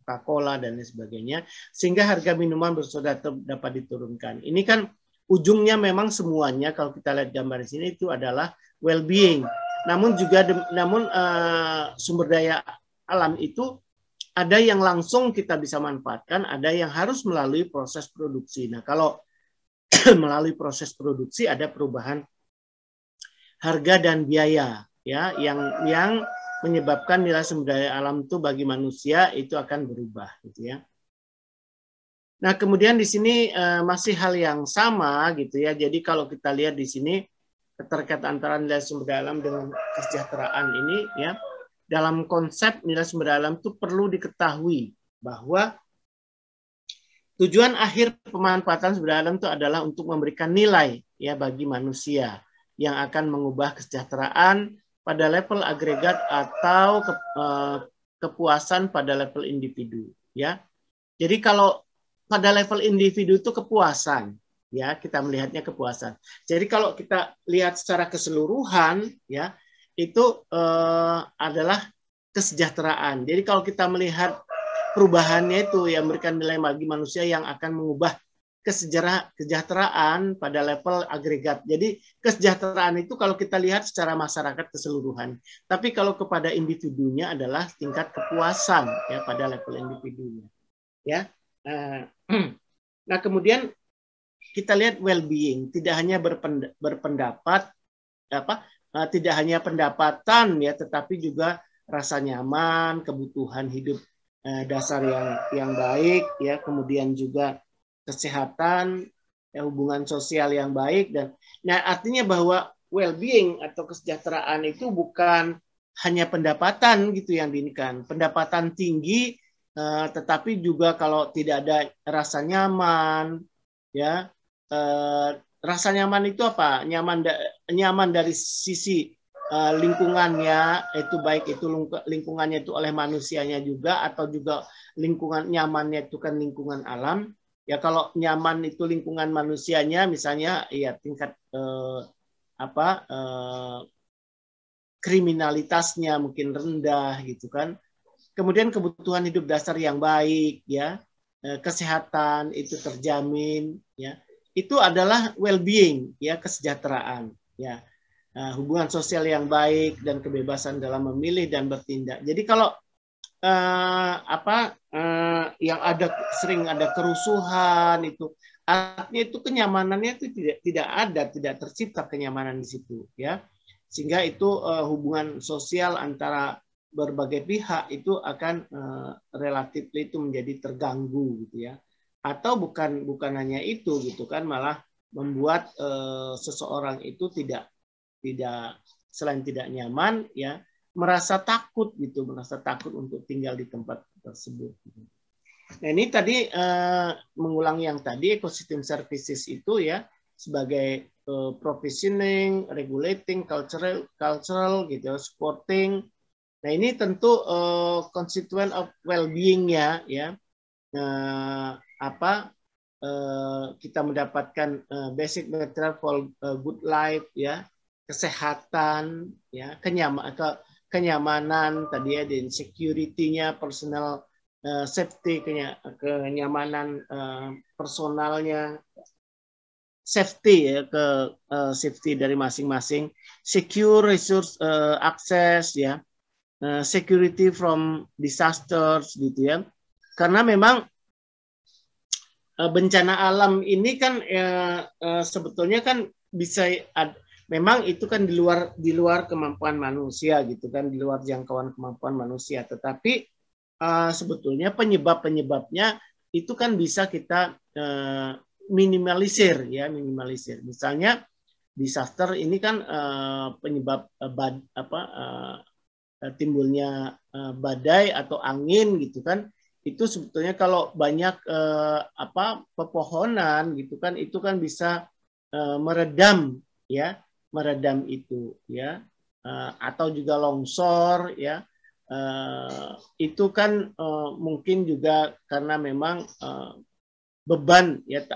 Coca-Cola dan lain sebagainya, sehingga harga minuman bersoda dapat diturunkan. Ini kan ujungnya memang semuanya kalau kita lihat gambar di sini itu adalah well-being. Namun juga sumber daya alam itu ada yang langsung kita bisa manfaatkan, ada yang harus melalui proses produksi. Nah, kalau melalui proses produksi ada perubahan harga dan biaya ya, yang menyebabkan nilai sumber daya alam itu bagi manusia itu akan berubah gitu ya. Nah, kemudian di sini masih hal yang sama gitu ya. Jadi kalau kita lihat di sini keterkaitan antara nilai sumber daya alam dengan kesejahteraan ini ya, dalam konsep nilai sumber daya alam itu perlu diketahui bahwa tujuan akhir pemanfaatan sumber daya alam itu adalah untuk memberikan nilai ya bagi manusia yang akan mengubah kesejahteraan pada level agregat atau kepuasan pada level individu ya. Jadi kalau pada level individu itu kepuasan ya, kita melihatnya kepuasan. Jadi kalau kita lihat secara keseluruhan ya, itu adalah kesejahteraan. Jadi kalau kita melihat perubahannya itu yang memberikan nilai bagi manusia yang akan mengubah kesejahteraan pada level agregat. Jadi kesejahteraan itu kalau kita lihat secara masyarakat keseluruhan. Tapi kalau kepada individunya adalah tingkat kepuasan ya pada level individunya. Ya. Nah, kemudian kita lihat well-being, tidak hanya berpendapat tidak hanya pendapatan ya, tetapi juga rasa nyaman, kebutuhan hidup dasar yang baik ya, kemudian juga kesehatan, ya, hubungan sosial yang baik. Dan nah, artinya bahwa well-being atau kesejahteraan itu bukan hanya pendapatan gitu yang diinginkan. Pendapatan tinggi tetapi juga kalau tidak ada rasa nyaman ya, rasa nyaman itu apa? Nyaman dari sisi lingkungannya, itu baik itu lingkungannya itu oleh manusianya juga, atau juga lingkungan nyamannya itu kan lingkungan alam. Ya kalau nyaman itu lingkungan manusianya, misalnya ya tingkat kriminalitasnya mungkin rendah gitu kan. Kemudian kebutuhan hidup dasar yang baik ya, kesehatan itu terjamin ya. Itu adalah well-being ya, kesejahteraan ya. Hubungan sosial yang baik dan kebebasan dalam memilih dan bertindak. Jadi kalau yang sering ada kerusuhan itu artinya itu kenyamanannya itu tidak tercipta kenyamanan di situ ya, sehingga itu hubungan sosial antara berbagai pihak itu akan relatif itu menjadi terganggu gitu ya. atau bukan hanya itu gitu kan, malah membuat seseorang itu tidak selain tidak nyaman ya, merasa takut gitu, merasa takut untuk tinggal di tempat tersebut. Nah ini tadi mengulang yang tadi, ecosystem services itu ya sebagai provisioning, regulating, cultural gitu, supporting. Nah ini tentu constituent of well-being-nya ya, kita mendapatkan basic material for good life ya, kesehatan ya, kenyamanan tadi ya, dan security-nya, personal safety, kenyamanan personalnya, safety ya, safety dari masing-masing, secure resource access ya, security from disasters gitu ya. Karena memang bencana alam ini kan sebetulnya kan bisa memang itu kan di luar kemampuan manusia gitu kan, di luar jangkauan kemampuan manusia. Tetapi sebetulnya penyebabnya itu kan bisa kita minimalisir ya, minimalisir. Misalnya disaster ini kan penyebab timbulnya badai atau angin gitu kan, itu sebetulnya kalau banyak pepohonan gitu kan, itu kan bisa meredam ya, meredam itu ya, atau juga longsor ya, itu kan mungkin juga karena memang beban ya,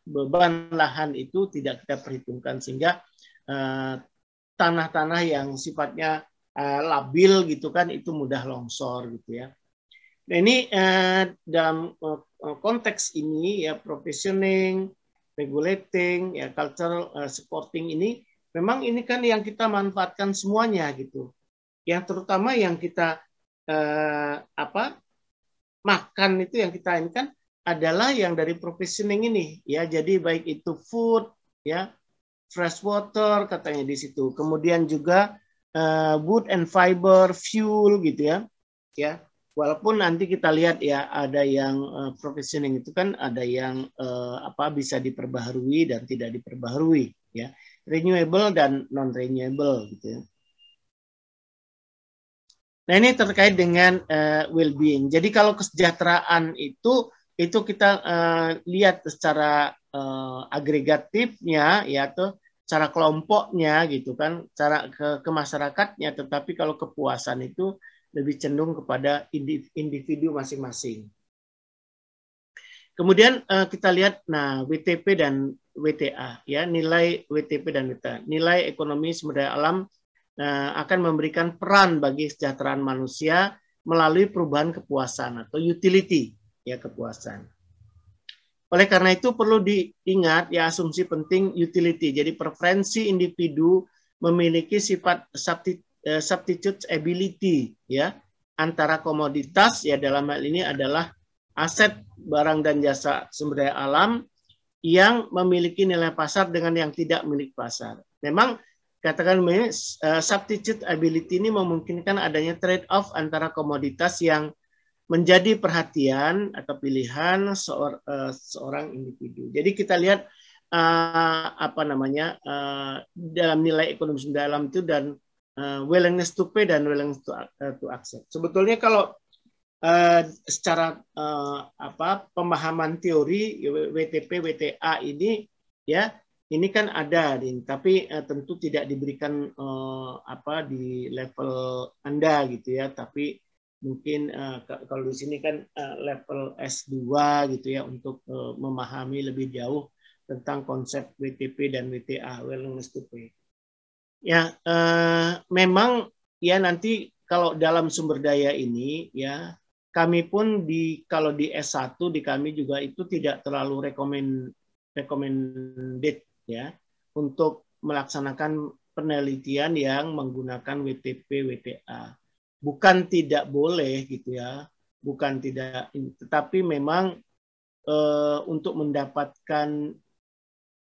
beban lahan itu tidak kita perhitungkan, sehingga tanah-tanah yang sifatnya labil gitu kan, itu mudah longsor gitu ya. Nah ini dalam konteks ini ya, provisioning, regulating, ya cultural supporting ini, memang ini kan yang kita manfaatkan semuanya gitu. Yang terutama yang kita makan itu, yang kita ini kan adalah yang dari provisioning ini ya. Jadi baik itu food ya, fresh water katanya di situ. Kemudian juga wood and fiber, fuel gitu ya. Ya, walaupun nanti kita lihat ya, ada yang provisioning itu kan ada yang bisa diperbaharui dan tidak diperbaharui ya. Renewable dan non renewable gitu ya. Nah, ini terkait dengan well-being. Jadi kalau kesejahteraan itu kita lihat secara agregatifnya ya, atau cara kelompoknya gitu kan, cara ke masyarakatnya. Tetapi kalau kepuasan itu lebih cenderung kepada individu masing-masing. Kemudian kita lihat, nah WTP dan WTA ya, nilai WTP dan WTA, nilai ekonomi sumber daya alam akan memberikan peran bagi kesejahteraan manusia melalui perubahan kepuasan atau utility ya, kepuasan. Oleh karena itu perlu diingat ya, asumsi penting utility. Jadi preferensi individu memiliki sifat substitute ability ya, antara komoditas ya, dalam hal ini adalah aset, barang dan jasa sumber daya alam yang memiliki nilai pasar dengan yang tidak milik pasar. Memang katakan substitute ability ini memungkinkan adanya trade off antara komoditas yang menjadi perhatian atau pilihan seorang individu. Jadi kita lihat dalam nilai ekonomi sumber daya alam itu, dan willingness to pay dan willingness to accept. Sebetulnya kalau secara pemahaman teori WTP WTA ini ya, ini kan ada, tapi tentu tidak diberikan di level Anda gitu ya, tapi mungkin kalau di sini kan level S2 gitu ya, untuk memahami lebih jauh tentang konsep WTP dan WTA, willingness to pay. Ya, memang ya, nanti kalau dalam sumber daya ini ya, kami pun kalau di S1 di kami juga itu tidak terlalu recommended ya untuk melaksanakan penelitian yang menggunakan WTP WTA. Bukan tidak boleh gitu ya, bukan tidak, tetapi memang untuk mendapatkan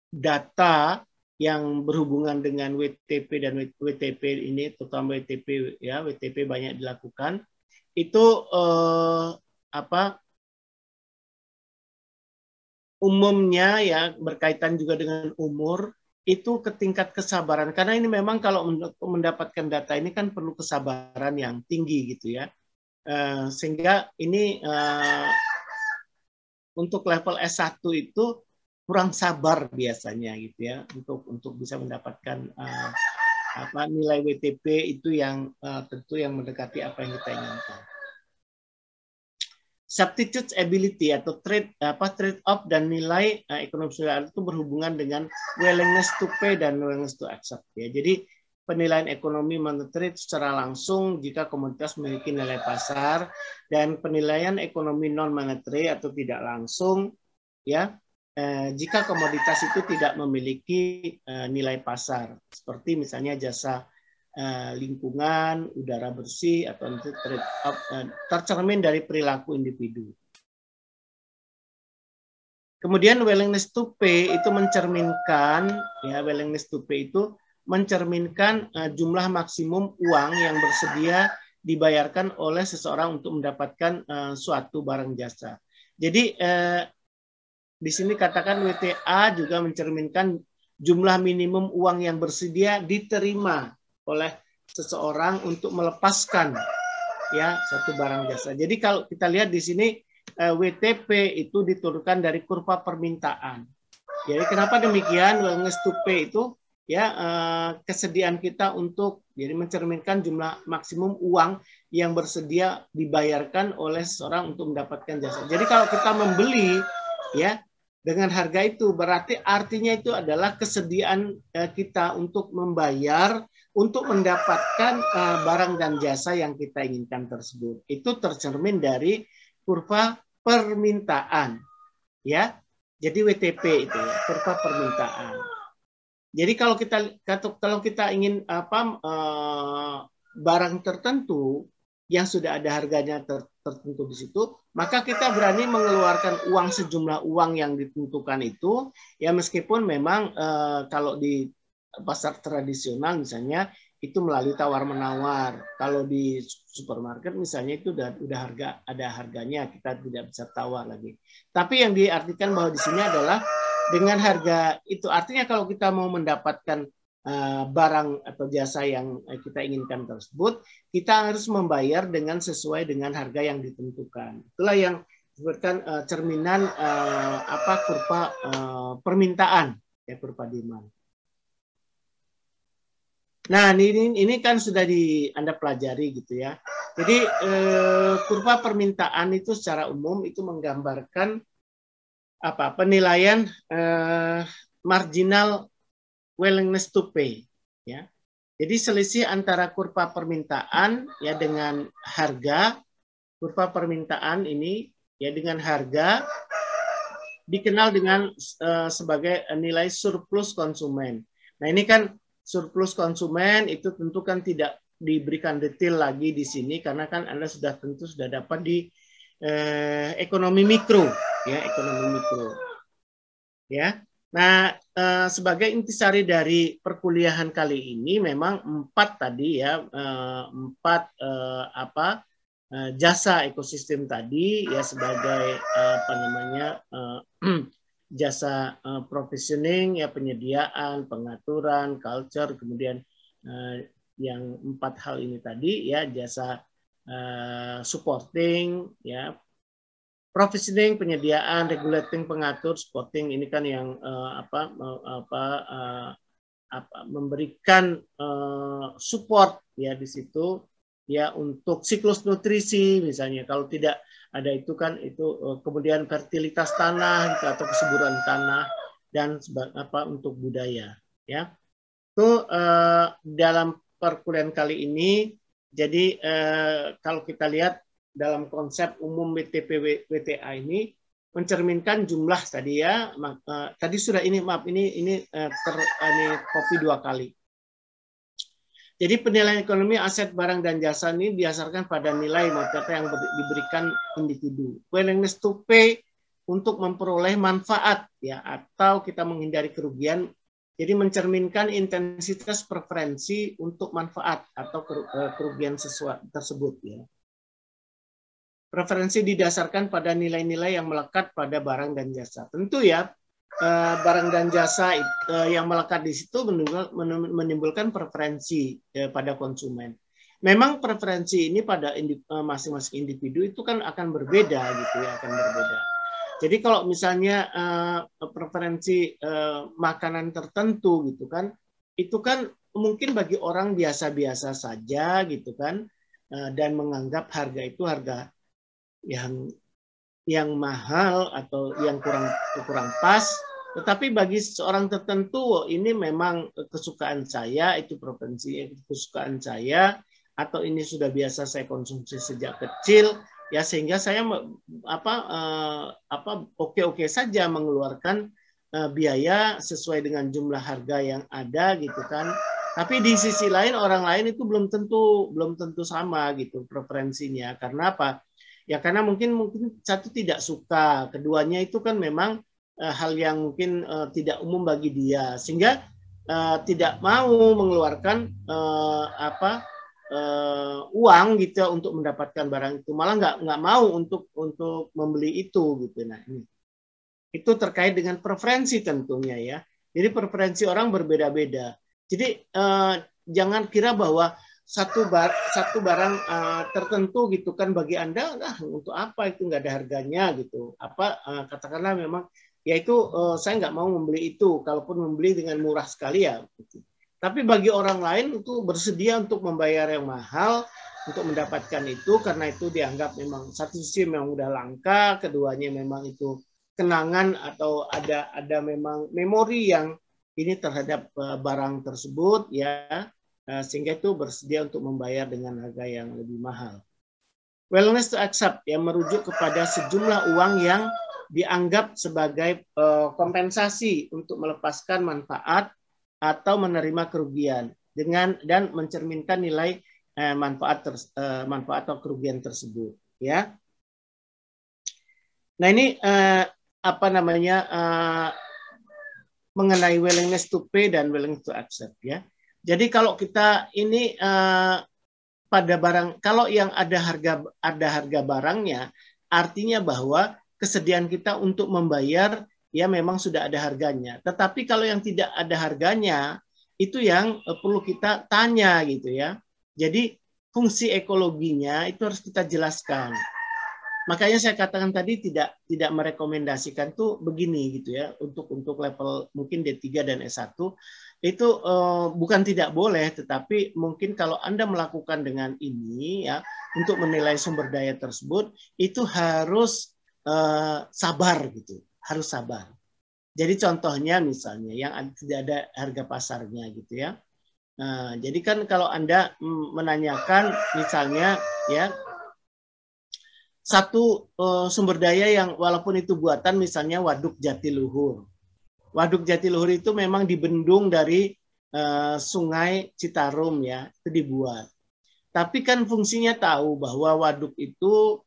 data yang berhubungan dengan WTP dan WTP ini, terutama WTP ya, WTP banyak dilakukan itu umumnya ya berkaitan juga dengan umur itu ke tingkat kesabaran, karena ini memang kalau mendapatkan data ini kan perlu kesabaran yang tinggi gitu ya. Sehingga ini untuk level S1 itu kurang sabar biasanya gitu ya untuk bisa mendapatkan nilai WTP itu yang tentu yang mendekati apa yang kita inginkan. Substitute ability atau trade off dan nilai ekonomi sosial itu berhubungan dengan willingness to pay dan willingness to accept ya. Jadi penilaian ekonomi monetary secara langsung jika komoditas memiliki nilai pasar, dan penilaian ekonomi non monetary atau tidak langsung ya jika komoditas itu tidak memiliki nilai pasar, seperti misalnya jasa lingkungan, udara bersih, atau tercermin dari perilaku individu. Kemudian willingness to pay itu mencerminkan, ya willingness to pay itu mencerminkan jumlah maksimum uang yang bersedia dibayarkan oleh seseorang untuk mendapatkan suatu barang jasa. Jadi di sini katakan WTA juga mencerminkan jumlah minimum uang yang bersedia diterima oleh seseorang untuk melepaskan ya suatu barang jasa. Jadi kalau kita lihat di sini WTP itu diturunkan dari kurva permintaan. Jadi kenapa demikian? Willingness to pay itu ya kesediaan kita untuk jadi mencerminkan jumlah maksimum uang yang bersedia dibayarkan oleh seseorang untuk mendapatkan jasa. Jadi kalau kita membeli ya dengan harga itu, berarti artinya itu adalah kesediaan kita untuk membayar untuk mendapatkan barang dan jasa yang kita inginkan tersebut. Itu tercermin dari kurva permintaan, ya. Jadi WTP itu ya, kurva permintaan. Jadi kalau kita ingin barang tertentu yang sudah ada harganya tertentu di situ, maka kita berani mengeluarkan uang sejumlah uang yang ditentukan itu, ya meskipun memang kalau di pasar tradisional misalnya itu melalui tawar-menawar. Kalau di supermarket misalnya itu udah ada harganya, kita tidak bisa tawar lagi. Tapi yang diartikan bahwa di sini adalah dengan harga itu, artinya kalau kita mau mendapatkan barang atau jasa yang kita inginkan tersebut, kita harus membayar dengan sesuai dengan harga yang ditentukan. Itulah yang disebutkan cerminan kurva permintaan, ya kurva demand. Nah, ini kan sudah Anda pelajari gitu ya. Jadi kurva permintaan itu secara umum itu menggambarkan penilaian marginal willingness to pay ya. Jadi selisih antara kurva permintaan ya dengan harga. Kurva permintaan ini ya dengan harga dikenal dengan sebagai nilai surplus konsumen. Nah, ini kan surplus konsumen itu tentu kan tidak diberikan detail lagi di sini karena kan Anda tentu sudah dapat di ekonomi mikro ya, ekonomi mikro. Ya. Nah, sebagai intisari dari perkuliahan kali ini memang 4 tadi ya, 4 jasa ekosistem tadi ya sebagai jasa provisioning ya, penyediaan, pengaturan, culture, kemudian yang 4 hal ini tadi ya, jasa supporting ya, provisioning, penyediaan, regulating, pengatur, supporting, ini kan yang memberikan support ya di situ ya untuk siklus nutrisi misalnya. Kalau tidak ada itu kan itu kemudian fertilitas tanah gitu, atau kesuburan tanah dan untuk budaya ya. Itu dalam perkuliahan kali ini. Jadi kalau kita lihat dalam konsep umum WTP WTA ini mencerminkan jumlah tadi ya. Tadi sudah ini copy 2 kali. Jadi penilaian ekonomi aset barang dan jasa ini berdasarkan pada nilai moneter yang diberikan individu. Willingness to pay untuk memperoleh manfaat ya, atau kita menghindari kerugian. Jadi mencerminkan intensitas preferensi untuk manfaat atau kerugian sesuatu tersebut ya. Preferensi didasarkan pada nilai-nilai yang melekat pada barang dan jasa. Tentu ya, barang dan jasa yang melekat di situ menimbulkan preferensi pada konsumen. Memang preferensi ini pada masing-masing individu itu kan akan berbeda gitu ya, akan berbeda. Jadi kalau misalnya preferensi makanan tertentu gitu kan, itu kan mungkin bagi orang biasa-biasa saja gitu kan, dan menganggap harga itu harga yang mahal atau yang kurang pas. Tetapi bagi seorang tertentu ini memang kesukaan saya, itu preferensi kesukaan saya, atau ini sudah biasa saya konsumsi sejak kecil, ya sehingga saya oke-oke saja mengeluarkan biaya sesuai dengan jumlah harga yang ada gitu kan. Tapi di sisi lain orang lain itu belum tentu sama gitu preferensinya. Karena apa? Ya karena mungkin satu tidak suka, keduanya itu kan memang hal yang mungkin tidak umum bagi dia, sehingga tidak mau mengeluarkan uang gitu untuk mendapatkan barang itu, malah nggak mau untuk membeli itu gitu. Nah ini itu terkait dengan preferensi tentunya ya. Jadi preferensi orang berbeda-beda. Jadi jangan kira bahwa satu barang tertentu gitu kan bagi Anda, untuk apa itu nggak ada harganya gitu. Katakanlah memang yaitu saya nggak mau membeli itu, kalaupun membeli dengan murah sekali ya. Gitu. Tapi bagi orang lain itu bersedia untuk membayar yang mahal untuk mendapatkan itu, karena itu dianggap memang satu sisi memang udah langka, keduanya memang itu kenangan atau ada memang memori yang ini terhadap barang tersebut ya, sehingga itu bersedia untuk membayar dengan harga yang lebih mahal. Willingness to accept yang merujuk kepada sejumlah uang yang dianggap sebagai kompensasi untuk melepaskan manfaat atau menerima kerugian dan mencerminkan nilai manfaat atau kerugian tersebut ya. Nah ini mengenai willingness to pay dan willingness to accept ya. Jadi kalau kita ini pada barang, kalau yang ada harga barangnya, artinya bahwa kesediaan kita untuk membayar ya memang sudah ada harganya. Tetapi kalau yang tidak ada harganya, itu yang perlu kita tanya gitu ya. Jadi fungsi ekologinya itu harus kita jelaskan. Makanya saya katakan tadi tidak merekomendasikan tuh begini gitu ya, untuk level mungkin D3 dan S1 itu bukan tidak boleh, tetapi mungkin kalau Anda melakukan dengan ini ya untuk menilai sumber daya tersebut itu harus sabar gitu, harus sabar. Jadi contohnya misalnya yang tidak ada harga pasarnya gitu ya. Nah, jadi kan kalau Anda menanyakan misalnya ya satu sumber daya yang walaupun itu buatan misalnya Waduk Jatiluhur. Waduk Jatiluhur itu memang dibendung dari Sungai Citarum ya, itu dibuat. Tapi kan fungsinya tahu bahwa waduk itu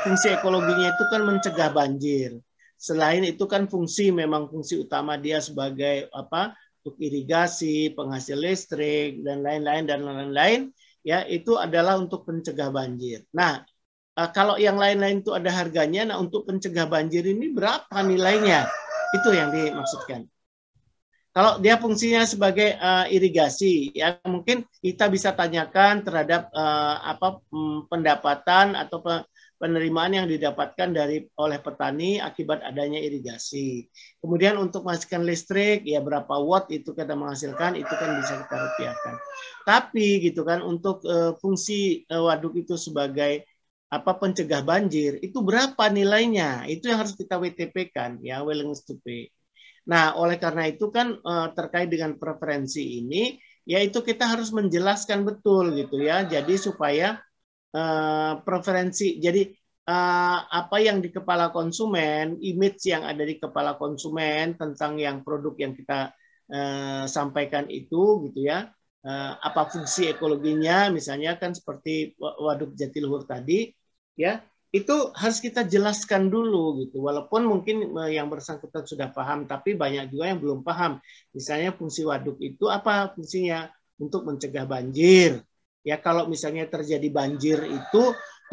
fungsi ekologinya itu kan mencegah banjir. Selain itu kan memang fungsi utama dia sebagai untuk irigasi, penghasil listrik dan lain-lain ya, itu adalah untuk pencegah banjir. Nah, kalau yang lain-lain itu ada harganya, nah untuk pencegah banjir ini berapa nilainya? Itu yang dimaksudkan. Kalau dia fungsinya sebagai irigasi, ya mungkin kita bisa tanyakan terhadap pendapatan atau penerimaan yang didapatkan oleh petani akibat adanya irigasi. Kemudian untuk menghasilkan listrik, ya berapa watt itu kita menghasilkan, itu kan bisa kita rupiahkan. Tapi gitu kan untuk fungsi waduk itu sebagai pencegah banjir, itu berapa nilainya? Itu yang harus kita WTP-kan, ya, willingness to pay. Nah, oleh karena itu kan terkait dengan preferensi ini, yaitu kita harus menjelaskan betul gitu ya. Jadi supaya preferensi, jadi apa yang di kepala konsumen, image yang ada di kepala konsumen tentang yang produk yang kita sampaikan itu gitu ya. Apa fungsi ekologinya, misalnya kan seperti Waduk Jatiluhur tadi, ya itu harus kita jelaskan dulu gitu. Walaupun mungkin yang bersangkutan sudah paham, tapi banyak juga yang belum paham. Misalnya fungsi waduk itu apa fungsinya? Untuk mencegah banjir. Ya kalau misalnya terjadi banjir itu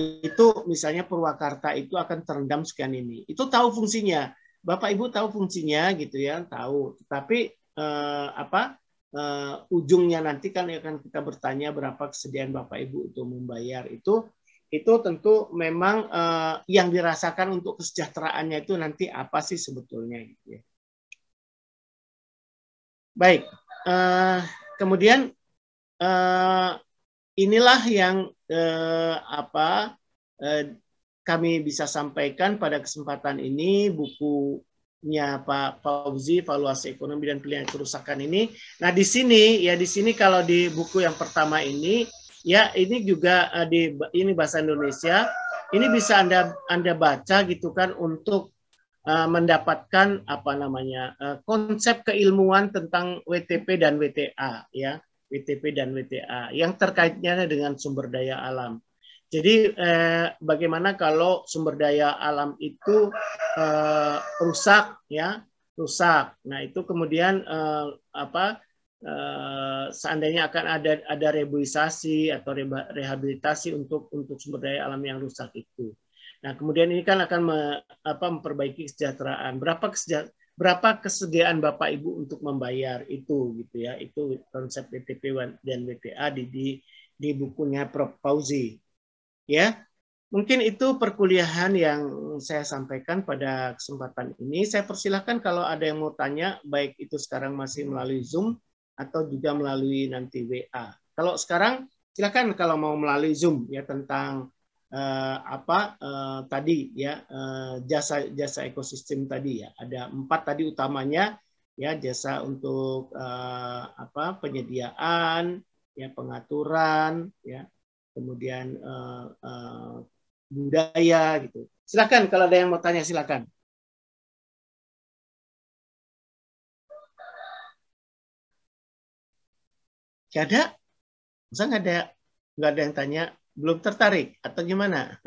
itu misalnya Purwakarta itu akan terendam sekian ini. Itu tahu fungsinya. Bapak Ibu tahu fungsinya gitu ya, tahu. Tapi ujungnya nanti kan akan kita bertanya berapa kesediaan Bapak Ibu untuk membayar itu tentu memang yang dirasakan untuk kesejahteraannya itu nanti apa sih sebetulnya gitu ya. Baik, kemudian inilah yang kami bisa sampaikan pada kesempatan ini, bukunya Pak Fauzi, Valuasi Ekonomi dan Pilihan Kerusakan ini. Nah, di sini kalau di buku yang pertama ini, ya ini juga ini bahasa Indonesia, ini bisa Anda baca gitu kan untuk mendapatkan konsep keilmuan tentang WTP dan WTA ya. WTP dan WTA yang terkaitnya dengan sumber daya alam. Jadi bagaimana kalau sumber daya alam itu rusak ya, rusak. Nah, itu kemudian seandainya akan ada reboisasi atau rehabilitasi untuk sumber daya alam yang rusak itu. Nah, kemudian ini kan akan memperbaiki kesejahteraan. Berapa kesediaan Bapak Ibu untuk membayar itu gitu ya. Itu konsep WTP dan WTA di bukunya Prof. Fauzi. Ya. Mungkin itu perkuliahan yang saya sampaikan pada kesempatan ini. Saya persilahkan kalau ada yang mau tanya, baik itu sekarang masih melalui Zoom atau juga melalui nanti WA. Kalau sekarang silakan kalau mau melalui Zoom ya tentang tadi ya jasa ekosistem tadi ya, ada 4 tadi utamanya ya, jasa untuk penyediaan ya, pengaturan ya, kemudian budaya gitu. Silakan kalau ada yang mau tanya, silakan. Gak ada? Masa nggak ada yang tanya? Belum tertarik atau gimana?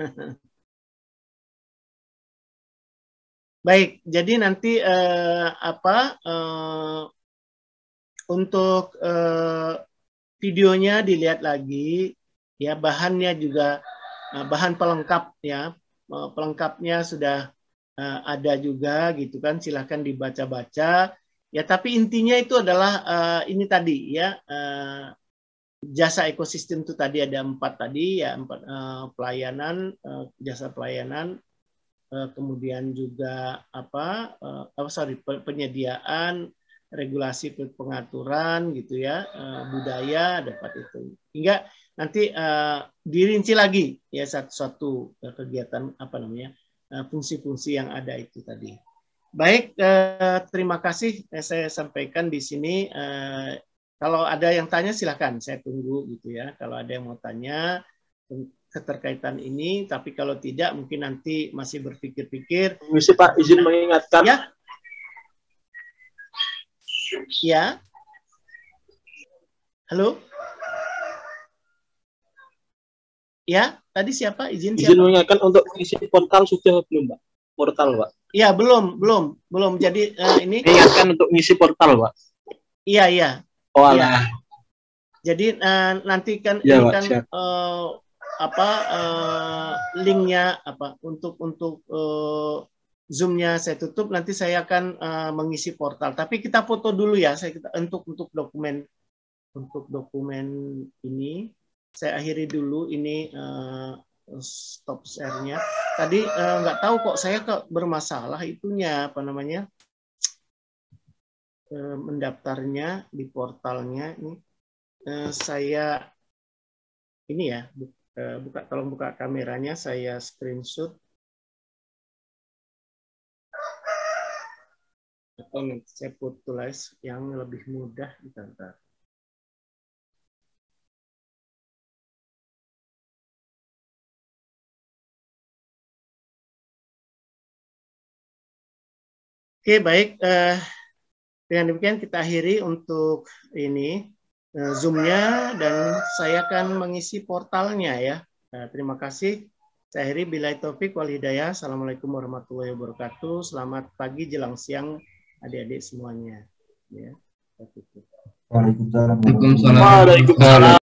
Baik, jadi nanti untuk videonya dilihat lagi ya, bahannya juga bahan pelengkap ya, pelengkapnya sudah ada juga gitu kan, silahkan dibaca-baca ya. Tapi intinya itu adalah ini tadi ya, jasa ekosistem itu tadi ada 4 tadi ya, 4 pelayanan, jasa pelayanan, kemudian juga penyediaan, regulasi pengaturan gitu ya, budaya dapat itu. Hingga nanti dirinci lagi ya satu-satu kegiatan fungsi-fungsi yang ada itu tadi. Baik, terima kasih saya sampaikan di sini. Kalau ada yang tanya silakan, saya tunggu gitu ya. Kalau ada yang mau tanya keterkaitan ini, tapi kalau tidak mungkin nanti masih berpikir-pikir. Misi Pak, izin mengingatkan. Ya. Ya. Halo. Ya, tadi siapa? Izin mengingatkan untuk isi portal sudah belum, Pak? Portal, Pak. Iya, belum. Jadi ini ingatkan untuk ngisi portal, Pak. Iya. Oh, ya. Jadi nanti kan ya, ini Pak, kan linknya untuk Zoom-nya saya tutup, nanti saya akan mengisi portal. Tapi kita foto dulu ya, untuk dokumen ini saya akhiri dulu ini stop share-nya. Tadi nggak tahu kok saya bermasalah itunya mendaftarnya di portalnya ini. Saya ini ya, tolong buka kameranya, saya screenshot atau nanti saya tulis yang lebih mudah. Bentar. Oke, baik. Dengan demikian kita akhiri untuk ini Zoom-nya, dan saya akan mengisi portalnya ya. Terima kasih. Saya akhiri, billahi taufik wal hidayah. Assalamualaikum warahmatullahi wabarakatuh. Selamat pagi jelang siang adik-adik semuanya. Ya. Waalaikumsalam. Waalaikumsalam.